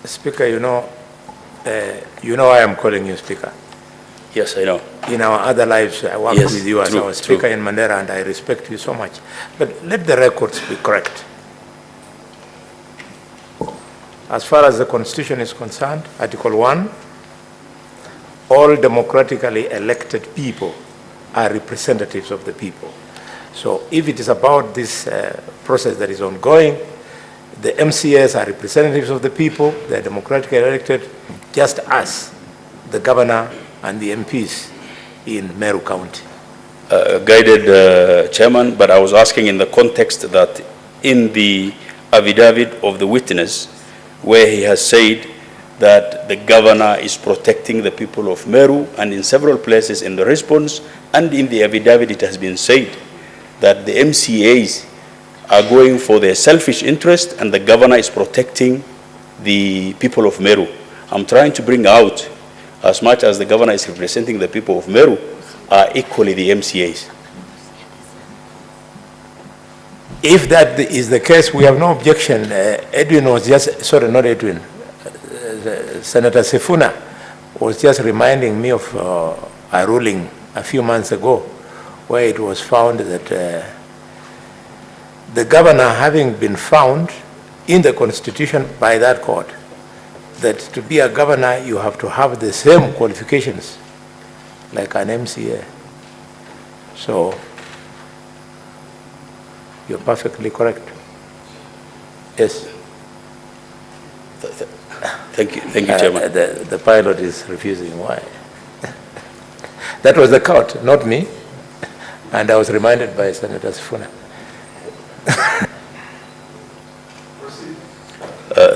Speaker, you know why I'm calling you Speaker. Yes, I know. In our other lives, I worked Yes, with you as true, our Speaker true. in Mandera, and I respect you so much. But let the records be correct. As far as the Constitution is concerned, Article 1, all democratically elected people are representatives of the people. So if it is about this process that is ongoing, the MCAs are representatives of the people, they are democratically elected, just as the governor and the MPs in Meru County. Guided Chairman, but I was asking in the context that in the affidavit of the witness, where he has said that the governor is protecting the people of Meru, and in several places in the response and in the affidavit it has been said that the MCAs are going for their selfish interest and the governor is protecting the people of Meru. I'm trying to bring out, as much as the governor is representing the people of Meru, are equally the MCAs. If that is the case, we have no objection. Edwin was just, sorry, not Edwin, Senator Sifuna was just reminding me of a ruling a few months ago where it was found that the governor, having been found in the Constitution by that court, that to be a governor you have to have the same qualifications like an MCA. So you're perfectly correct. Yes. Thank you, Chairman. The pilot is refusing. Why? That was the court, not me. And I was reminded by Senator Sifuna.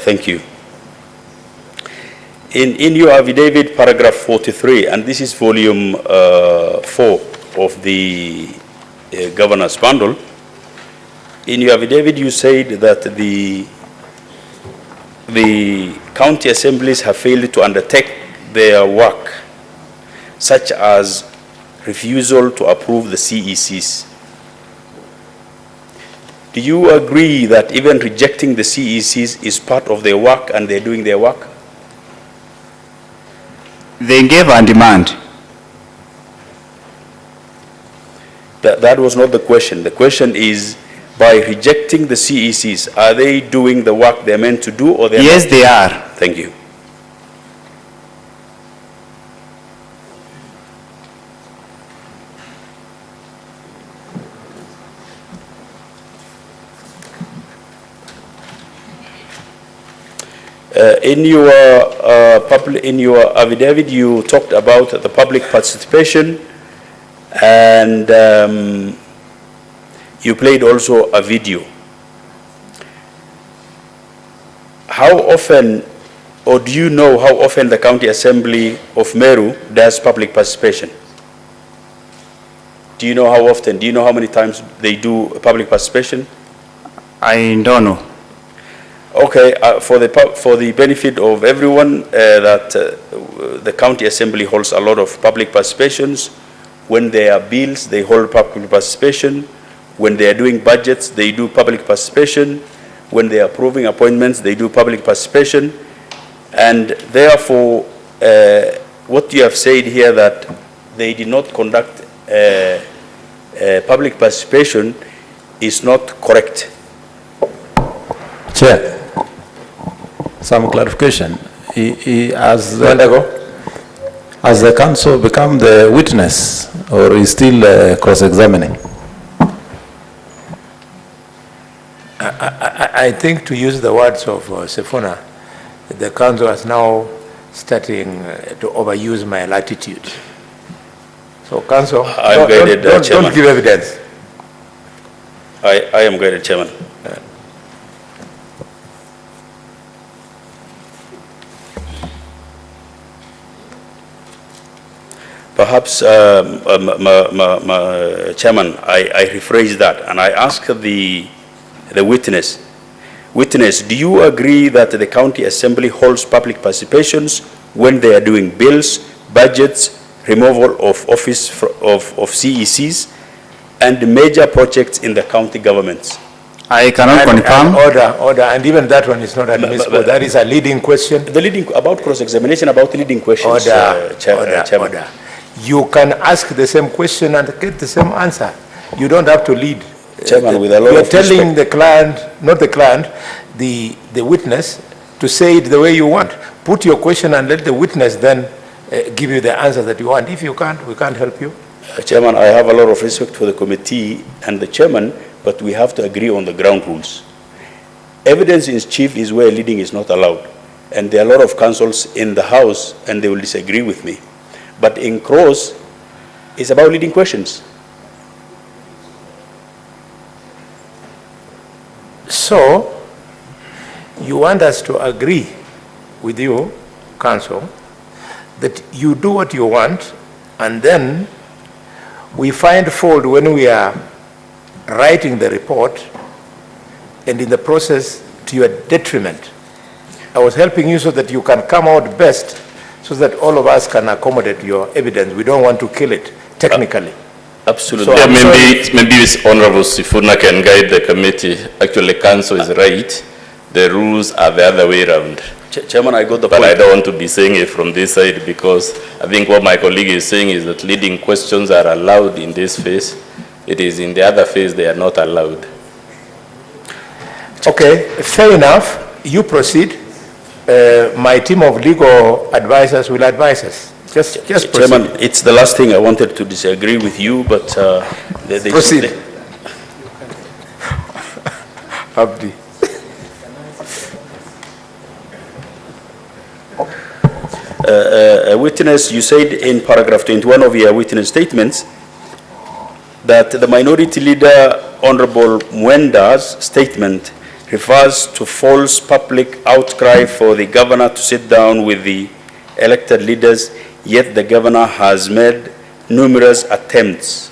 Thank you. In your affidavit, paragraph 43, and this is volume 4 of the governor's bundle, in your affidavit you said that the county assemblies have failed to undertake their work, such as refusal to approve the CECs. Do you agree that even rejecting the CECs is part of their work and they're doing their work? They gave a demand. That was not the question. The question is, by rejecting the CECs, are they doing the work they're meant to do, or they're Yes, not? they are. Thank you. In your affidavit, you talked about the public participation, and you played also a video. How often, or do you know how often the County Assembly of Meru does public participation? Do you know how often? Do you know how many times they do public participation? I don't know. Okay, for the benefit of everyone, that the County Assembly holds a lot of public participations. When there are bills, they hold public participation. When they are doing budgets, they do public participation. When they are approving appointments, they do public participation. And therefore, what you have said here that they did not conduct public participation is not correct. Chair, some clarification. Has the council become the witness, or is still cross-examining? I think, to use the words of Sifuna, the council is now starting to overuse my latitude. So, council, don't give evidence. I am guided, Chairman. Perhaps, Chairman, I rephrase that and I ask the witness. Witness, do you agree that the County Assembly holds public participations when they are doing bills, budgets, removal of office of CECs, and major projects in the county governments. I cannot confirm. Order, and even that one is not admissible. That is a leading question. The leading, about cross-examination, about leading questions, Chairman. Order. You can ask the same question and get the same answer. You don't have to lead. Chairman, with a lot of You're telling the client, not the client, the witness, to say it the way you want. Put your question and let the witness then give you the answer that you want. If you can't, we can't help you. Chairman, I have a lot of respect for the committee and the chairman, but we have to agree on the ground rules. Evidence in chief is where leading is not allowed. And there are a lot of councils in the House, and they will disagree with me. But in cross, it's about leading questions. So, you want us to agree with you, council, that you do what you want, and then we find fault when we are writing the report, and in the process, to your detriment. I was helping you so that you can come out best, so that all of us can accommodate your evidence. We don't want to kill it technically. Absolutely. So yeah, maybe Honorable Sifuna can guide the committee. Actually, council is right. The rules are the other way around. Chairman, I got the but point. I don't want to be saying it from this side, because I think what my colleague is saying is that leading questions are allowed in this phase. It is in the other phase they are not allowed. Okay, fair enough. You proceed. My team of legal advisors will advise us. Just proceed. Chairman, it's the last thing I wanted to disagree with you, but proceed. Abdi. A witness, you said in paragraph 21 of your witness statements that the minority leader, Honorable Mwenda's statement refers to false public outcry for the governor to sit down with the elected leaders, yet the governor has made numerous attempts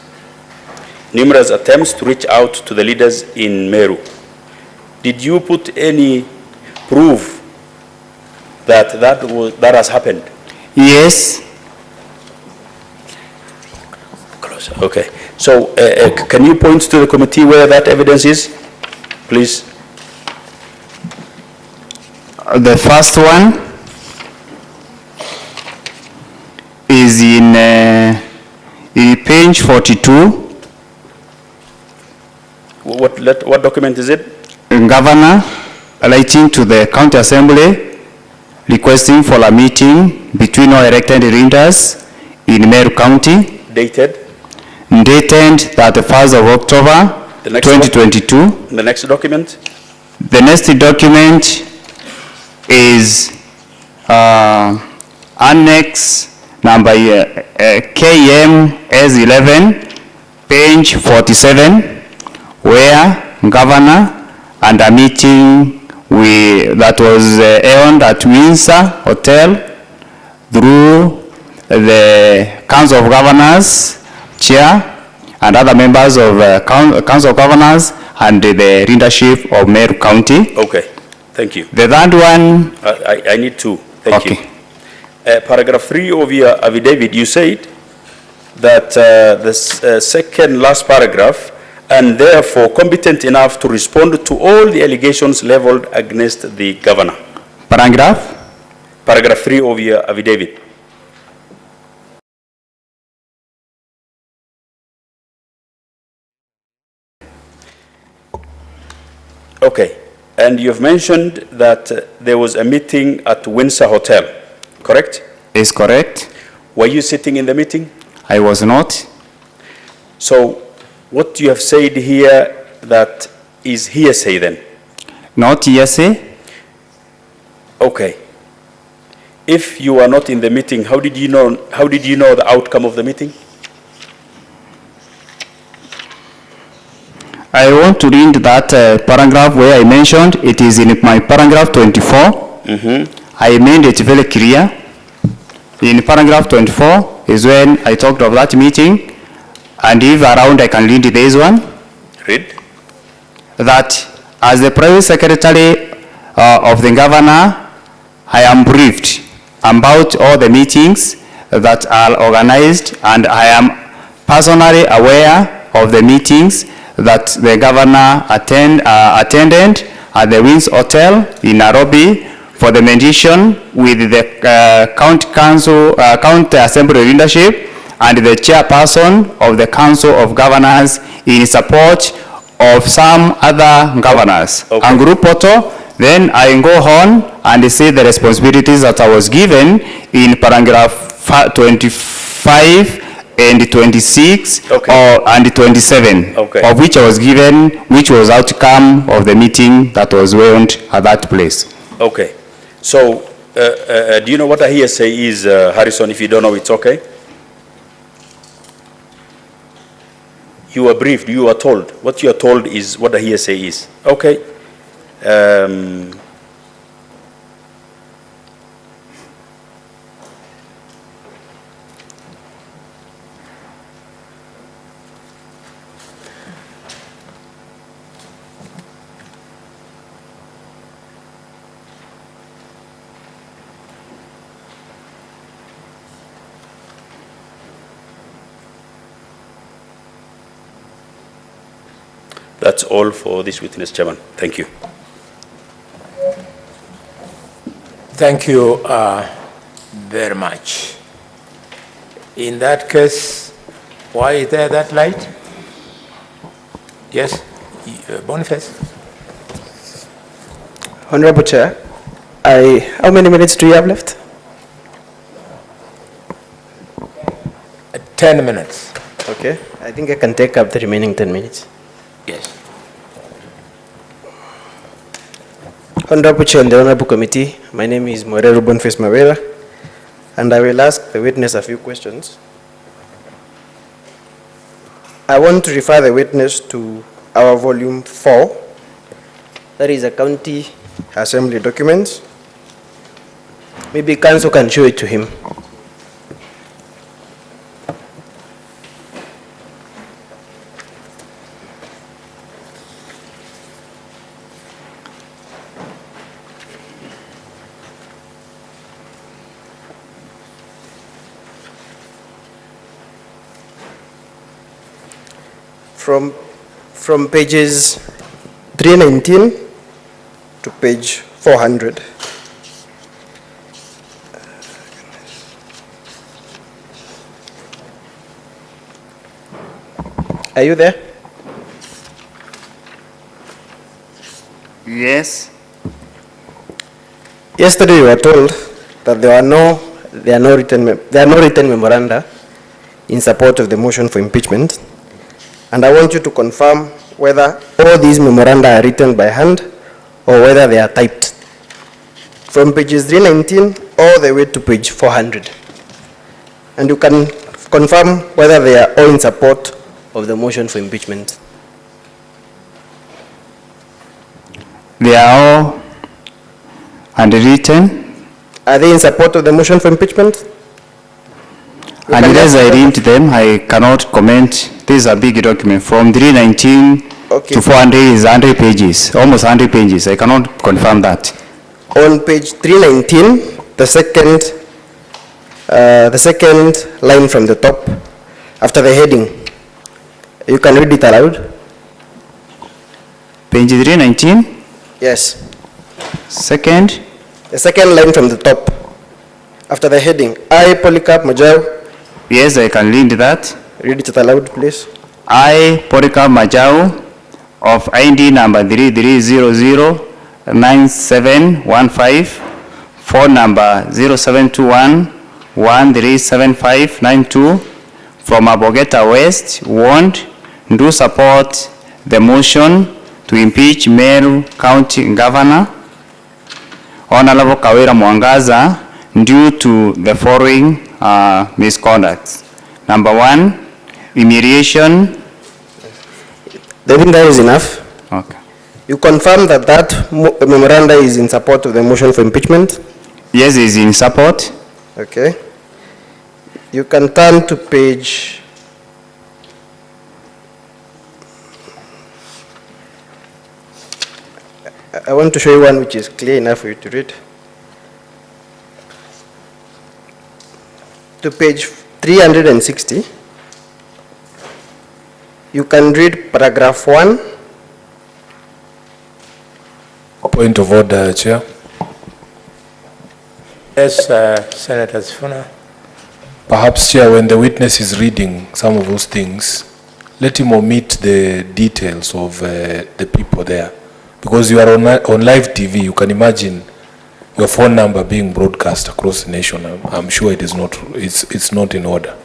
to reach out to the leaders in Meru. Did you put any proof that that has happened? Yes. Okay. So can you point to the committee where that evidence is, please? The first one is in page 42. What document is it? Governor writing to the county assembly requesting for a meeting between all elected leaders in Meru County. Dated? Dated 31st of October 2022. The next document? The next document is annex number KMS11, page 47, where governor and a meeting that was held at Windsor Hotel through the Council of Governors Chair and other members of Council of Governors and the leadership of Meru County. Okay, thank you. The third one... I need two, thank you. Paragraph 3 of your affidavit, you said that the second last paragraph, and therefore competent enough to respond to all the allegations leveled against the governor. Paragraph? Paragraph 3 of your affidavit. Okay, and you've mentioned that there was a meeting at Windsor Hotel, correct? Is correct. Were you sitting in the meeting? I was not. So, what you have said here that is hearsay then? Not hearsay. Okay. If you were not in the meeting, how did you know the outcome of the meeting? I want to read that paragraph where I mentioned, it is in my paragraph 24. I made it very clear. In paragraph 24 is when I talked of that meeting, and if around I can read this one. Read. That as the private secretary of the governor, I am briefed about all the meetings that are organized, and I am personally aware of the meetings that the governor attended at the Winds Hotel in Nairobi for the mediation with the county council, county assembly leadership, and the chairperson of the council of governors in support of some other governors. Okay. And group photo, then I go on and say the responsibilities that I was given in paragraph 25 and 26 Okay. and 27, Okay. of which I was given, which was outcome of the meeting that was held at that place. Okay. So, do you know what a hearsay is, Harrison? If you don't know, it's okay. You were briefed, you were told. What you are told is what a hearsay is. Okay. That's all for this witness, Chairman. Thank you. Thank you very much. In that case, why is there that light? Yes, Boniface. Honorable Chair, how many minutes do you have left? 10 minutes. Okay, I think I can take up the remaining 10 minutes. Yes. Honorable Chair and the Honorable Committee, my name is Meru MCA Legal, and I will ask the witness a few questions. I want to refer the witness to our volume 4, that is a county assembly documents. Maybe council can show it to him. From pages 319 to page 400. Are you there? Yes. Yesterday you were told that there are no written memoranda in support of the motion for impeachment. And I want you to confirm whether all these memoranda are written by hand or whether they are typed. From pages 319 all the way to page 400. And you can confirm whether they are all in support of the motion for impeachment. They are all handwritten. Are they in support of the motion for impeachment? And as I read them, I cannot comment. This is a big document. From 319 to 400 is 100 pages, almost 100 pages. I cannot confirm that. On page 319, the second line from the top, after the heading, you can read it aloud. Page 319? Yes. Second? The second line from the top, after the heading, I, Polycarp Majau. Yes, I can read that. Read it aloud, please. I, Polycarp Majau, of ID number 33009715, phone number 0721-137592, from Abogeta West, warned, do support the motion to impeach Meru County Governor, Honorable Kawira Mwangaza, due to the following misconducts. Number one, humiliation. I think that is enough. Okay. You confirm that that memoranda is in support of the motion for impeachment? Yes, it is in support. Okay. You can turn to page I want to show you one which is clear enough for you to read. to page 360, you can read paragraph 1. Point of order, Chair. Yes, Senator Sifuna. Perhaps, Chair, when the witness is reading some of those things, let him omit the details of the people there. Because you are on live TV, you can imagine your phone number being broadcast across the nation. I'm sure it is not, it's not in order.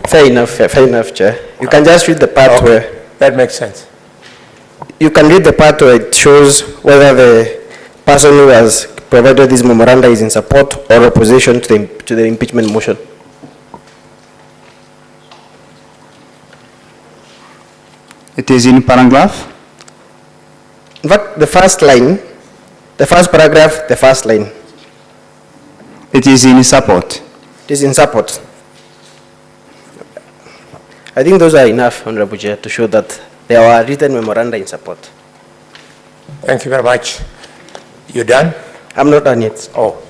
Fair enough, Chair. You can just read the part where... That makes sense. You can read the part where it shows whether the person who has provided this memoranda is in support or opposition to the impeachment motion. It is in paragraph? In fact, the first line, the first paragraph, the first line. It is in support. It is in support. I think those are enough, Honorable Chair, to show that there were written memoranda in support. Thank you very much. You done? I'm not done yet. Oh.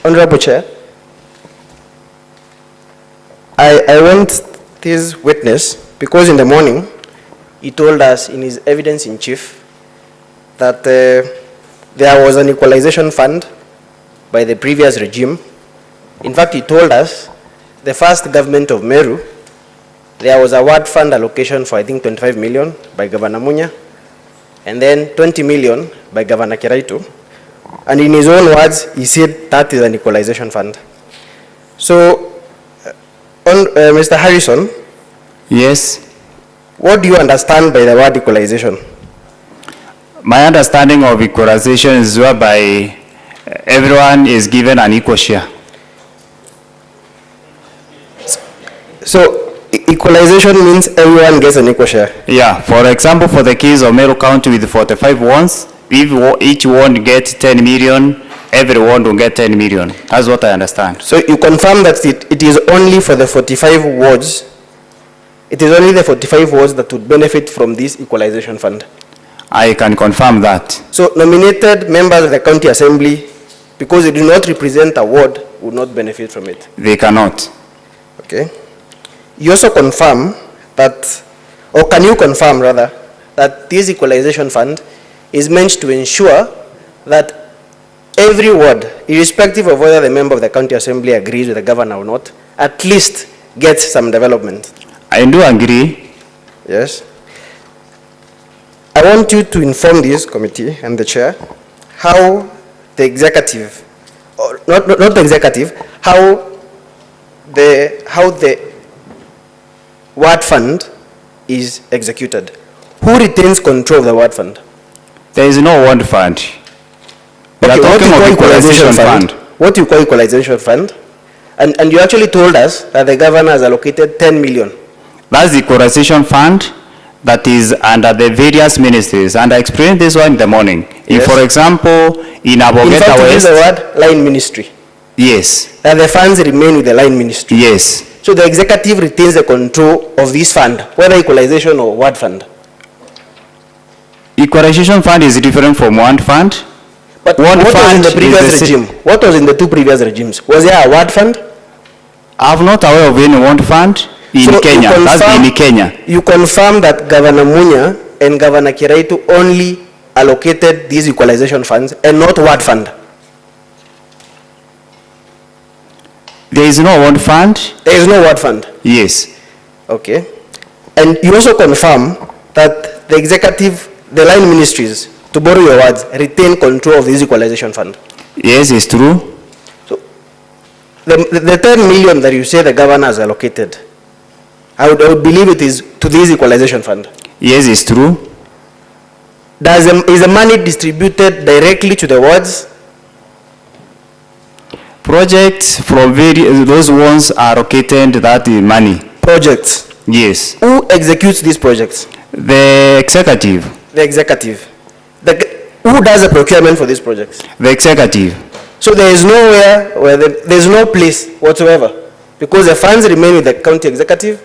Honorable Chair, I want this witness, because in the morning he told us in his evidence in chief that there was an equalization fund by the previous regime. In fact, he told us the first government of Meru, there was a ward fund allocation for I think 25 million by Governor Munya, and then 20 million by Governor Kiraitu. And in his own words, he said that is an equalization fund. So, Mr. Harrison. Yes. What do you understand by the word equalization? My understanding of equalization is whereby everyone is given an equal share. So, equalization means everyone gets an equal share? Yeah. For example, for the case of Meru County with 45 wards, if each ward gets 10 million, every ward will get 10 million. That's what I understand. So you confirm that it is only for the 45 wards, it is only the 45 wards that would benefit from this equalization fund? I can confirm that. So nominated members of the county assembly, because they do not represent a ward, would not benefit from it? They cannot. Okay. You also confirm that, or can you confirm rather, that this equalization fund is meant to ensure that every ward, irrespective of whether the member of the county assembly agrees with the governor or not, at least gets some development? I do agree. Yes. I want you to inform this committee and the chair how the executive, or not the executive, how the ward fund is executed. Who retains control of the ward fund? There is no ward fund. We are Okay, talking of equalization fund. What do you call equalization fund? And you actually told us that the governor has allocated 10 million. That's the equalization fund that is under the various ministries. And I explained this one in the morning. Yes. If, for example, in In fact, Abogeta you use West. the word line ministry. Yes. That the funds remain with the line ministry. Yes. So the executive retains the control of this fund, whether equalization or ward fund. Equalization fund is different from ward fund. But Ward what was in fund the is previous the regime? What was in the two previous regimes? Was there a ward fund? I'm not aware of any ward fund in So Kenya. That's in Kenya. You confirm that Governor Munya and Governor Kiraitu only allocated these equalization funds and not ward fund? There is no ward fund. There is no ward fund? Yes. Okay. And you also confirm that the executive, the line ministries, to borrow your words, retain control of this equalization fund? Yes, it's true. So the 10 million that you say the governor has allocated, I would believe it is to this equalization fund. Yes, it's true. Is the money distributed directly to the wards? Projects from various, those ones are allocated that money. Projects? Yes. Who executes these projects? The executive. The executive. Who does the procurement for these projects? The executive. So there is nowhere where there is no place whatsoever, because the funds remain with the county executive,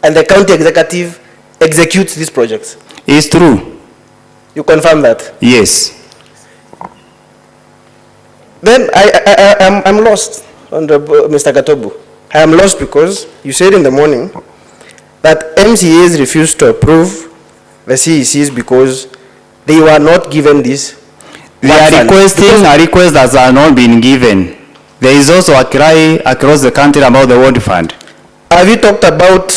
and the county executive executes these projects. It's true. You confirm that? Yes. Then I'm lost, Mr. Gatobu. I am lost because you said in the morning that MCAs refused to approve the CECs because they were not given this. They are requesting a request that has not been given. There is also a cry across the country about the World Fund. Have you talked about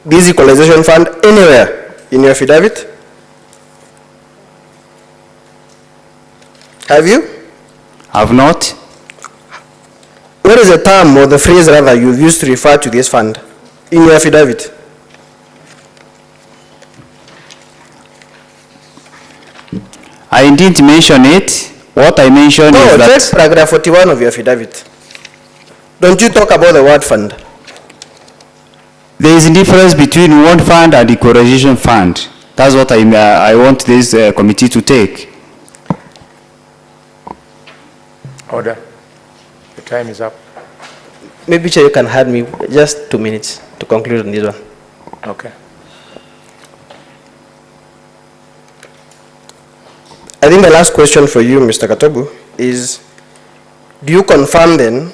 this equalization fund anywhere in your affidavit? Have you? Have not. What is the term or the phrase rather you've used to refer to this fund in your affidavit? I didn't mention it. What I mentioned is that... No, check paragraph 41 of your affidavit. Don't you talk about the word fund? There is a difference between World Fund and equalization fund. That's what I want this committee to take. Order. The time is up. Maybe Chair, you can hand me just 2 minutes to conclude on this one. Okay. I think the last question for you, Mr. Katobu, is do you confirm then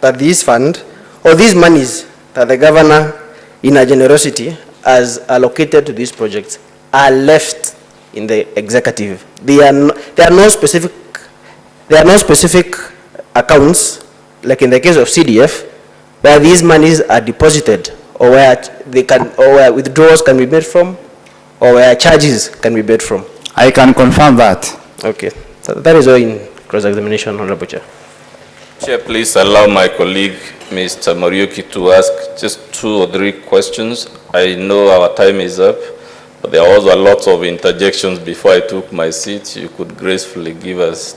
that this fund or these monies that the governor in a generosity has allocated to these projects are left in the executive? There are no specific accounts, like in the case of CDF, where these monies are deposited or where they can, or where withdrawals can be made from, or where charges can be made from. I can confirm that. Okay. So that is all in cross-examination, Honorable Chair. Chair, please allow my colleague, Mr. Morioki, to ask just 2 or 3 questions. I know our time is up, but there was a lot of interjections before I took my seat. You could gracefully give us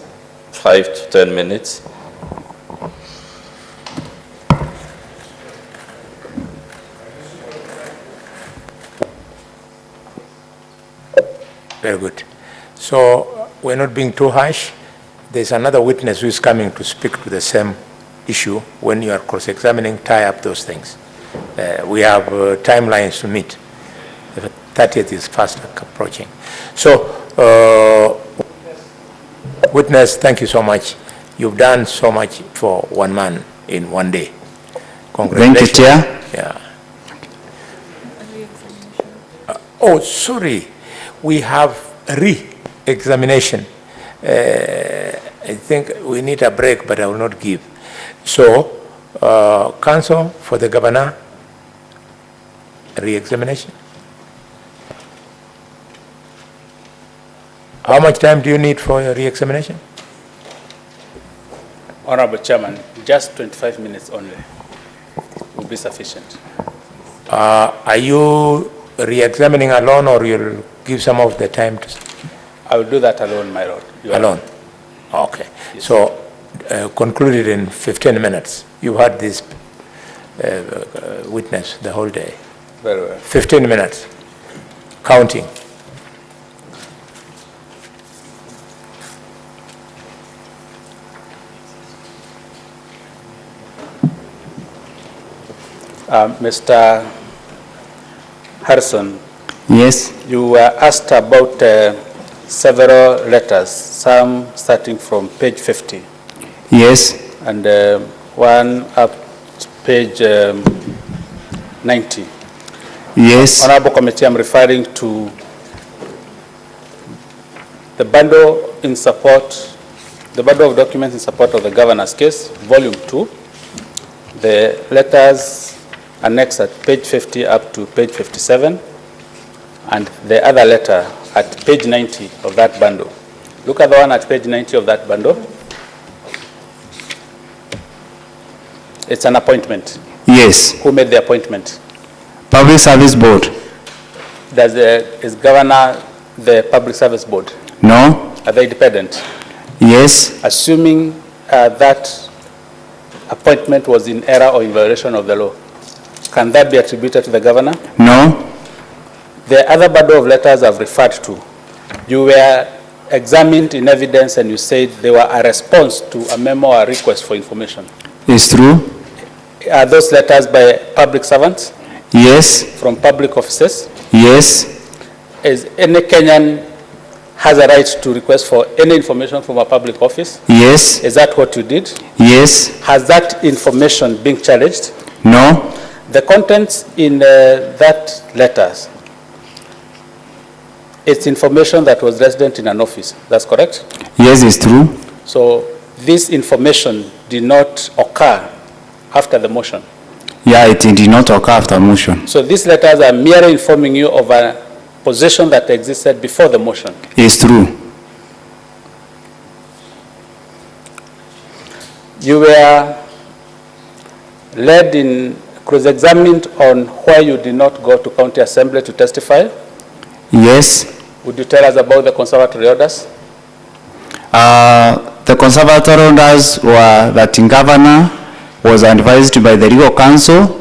5 to 10 minutes. Very good. So we're not being too harsh. There's another witness who is coming to speak to the same issue. When you are cross-examining, tie up those things. We have timelines to meet. The 30th is fast approaching. So, witness, thank you so much. You've done so much for one man in one day. Congratulations. Thank you, Chair. Yeah. Oh, sorry. We have re-examination. I think we need a break, but I will not give. So, counsel for the governor, re-examination. How much time do you need for your re-examination? Honorable Chairman, just 25 minutes only will be sufficient. Are you re-examining alone, or you'll give some of the time to... I will do that alone, my lord. Alone? Okay. Yes. So, concluded in 15 minutes. You had this witness the whole day. Very well. 15 minutes. Counting. Mr. Harrison. Yes. You were asked about several letters, some starting from page 50. Yes. And one up to page 90. Yes. Honorable Committee, I'm referring to the bundle in support, the bundle of documents in support of the governor's case, volume 2. The letters annexed at page 50 up to page 57. And the other letter at page 90 of that bundle. Look at the one at page 90 of that bundle. It's an appointment. Yes. Who made the appointment? Public Service Board. Is governor the Public Service Board? No. Are they independent? Yes. Assuming that appointment was in error or in violation of the law, can that be attributed to the governor? No. The other bundle of letters I've referred to, you were examined in evidence and you said they were a response to a memo or request for information. It's true. Are those letters by public servants? Yes. From public offices? Yes. Is any Kenyan has a right to request for any information from a public office? Yes. Is that what you did? Yes. Has that information been challenged? No. The contents in that letters, it's information that was resident in an office. That's correct? Yes, it's true. So this information did not occur after the motion. Yeah, it did not occur after motion. So these letters are merely informing you of a position that existed before the motion. It's true. You were led in cross-examined on why you did not go to county assembly to testify. Yes. Would you tell us about the conservatory orders? The conservatory orders were that the governor was advised by the legal counsel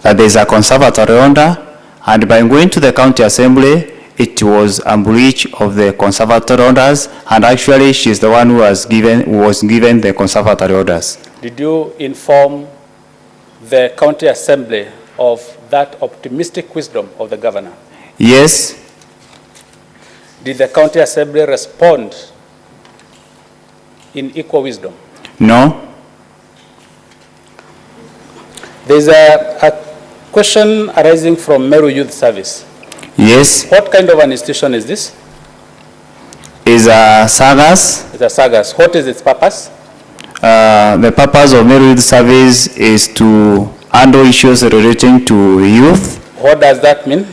that there is a conservatory order, and by going to the county assembly, it was a breach of the conservatory orders, and actually she's the one who was given the conservatory orders. Did you inform the county assembly of that optimistic wisdom of the governor? Yes. Did the county assembly respond in equal wisdom? No. There's a question arising from Meru Youth Service. Yes. What kind of an institution is this? Is a SAGAS. It's a SAGAS. What is its purpose? The purpose of Meru Youth Service is to handle issues relating to youth. What does that mean?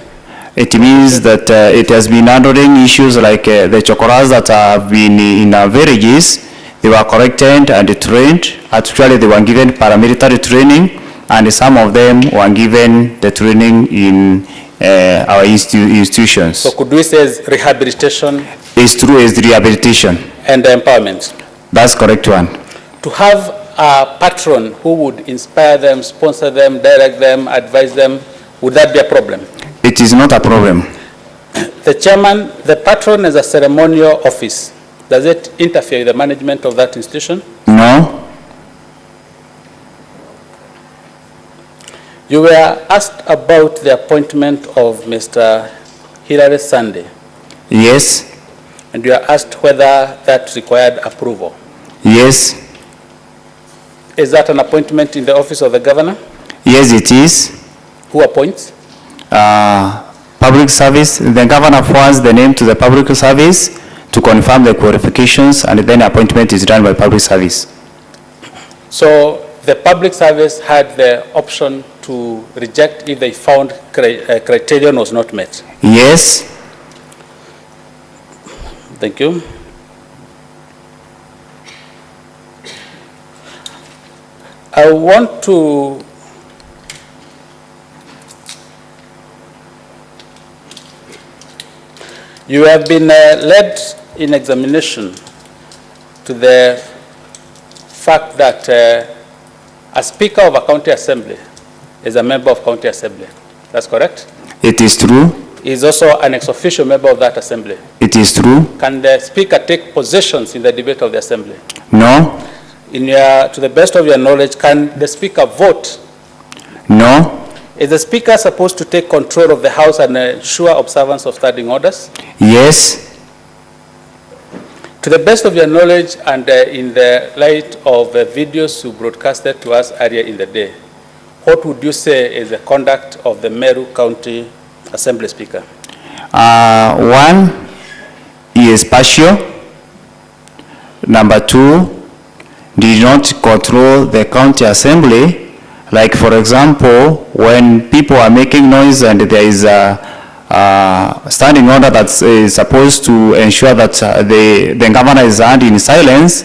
It means that it has been handling issues like the chokoras that have been in our villages. They were corrected and trained. Actually, they were given paramilitary training, and some of them were given the training in our institutions. So could we say it's rehabilitation? It's true, it's rehabilitation. And empowerment? That's correct one. To have a patron who would inspire them, sponsor them, direct them, advise them, would that be a problem? It is not a problem. The chairman, the patron is a ceremonial office. Does it interfere with the management of that institution? No. You were asked about the appointment of Mr. Hilary Sunday. Yes. And you are asked whether that required approval. Yes. Is that an appointment in the office of the governor? Yes, it is. Who appoints? Public service. The governor forwards the name to the public service to confirm the qualifications, and then appointment is done by public service. So the public service had the option to reject if they found criterion was not met? Yes. Thank you. I want to you have been led in examination to the fact that a speaker of a county assembly is a member of county assembly. That's correct? It is true. He is also an ex-officio member of that assembly. It is true. Can the speaker take positions in the debate of the assembly? No. To the best of your knowledge, can the speaker vote? No. Is the speaker supposed to take control of the house and ensure observance of standing orders? Yes. To the best of your knowledge, and in the light of the videos you broadcasted to us earlier in the day, what would you say is the conduct of the Meru County Assembly Speaker? One, he is partial. Number two, did not control the county assembly. Like, for example, when people are making noise and there is a standing order that is supposed to ensure that the governor is heard in silence,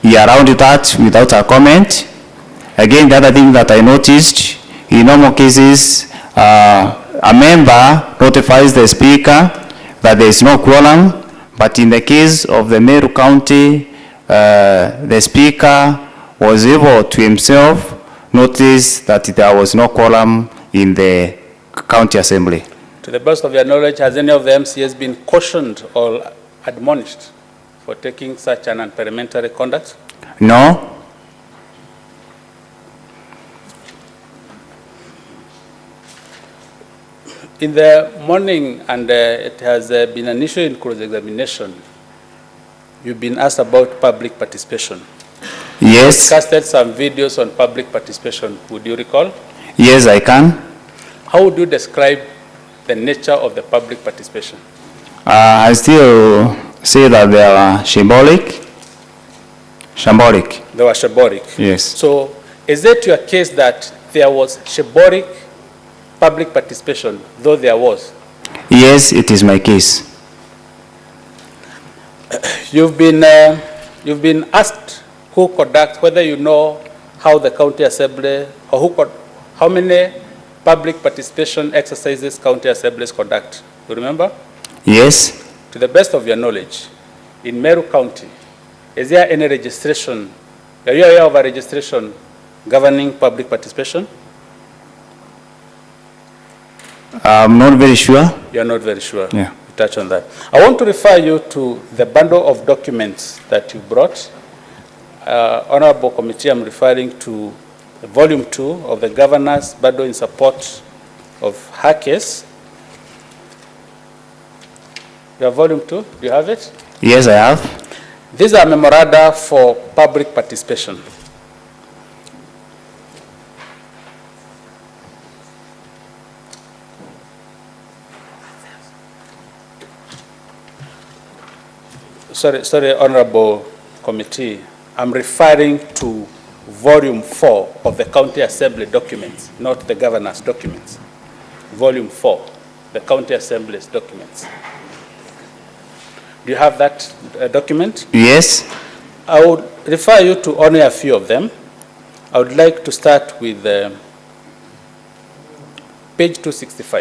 he allowed that without a comment. Again, the other thing that I noticed, in normal cases, a member notifies the speaker that there is no quorum, but in the case of the Meru County, the speaker was able to himself notice that there was no quorum in the county assembly. To the best of your knowledge, has any of the MCAs been cautioned or admonished for taking such an unparliamentary conduct? No. In the morning, and it has been an issue in cross-examination, you've been asked about public participation. Yes. You casted some videos on public participation. Would you recall? Yes, I can. How would you describe the nature of the public participation? I still say that they are symbolic. Shambolic. They were shambolic. Yes. So is it your case that there was shambolic public participation, though there was? Yes, it is my case. You've been asked who conducts, whether you know how the county assembly, or how many public participation exercises county assemblies conduct. You remember? Yes. To the best of your knowledge, in Meru County, is there any registration, are you aware of a registration governing public participation? I'm not very sure. You're not very sure. Yeah. You touch on that. I want to refer you to the bundle of documents that you brought. Honorable Committee, I'm referring to Volume 2 of the Governor's bundle in support of her case. You have Volume 2? Do you have it? Yes, I have. These are memoranda for public participation. Sorry, Honorable Committee, I'm referring to Volume 4 of the County Assembly documents, not the Governor's documents. Volume 4, the County Assembly's documents. Do you have that document? Yes. I would refer you to only a few of them. I would like to start with page 265.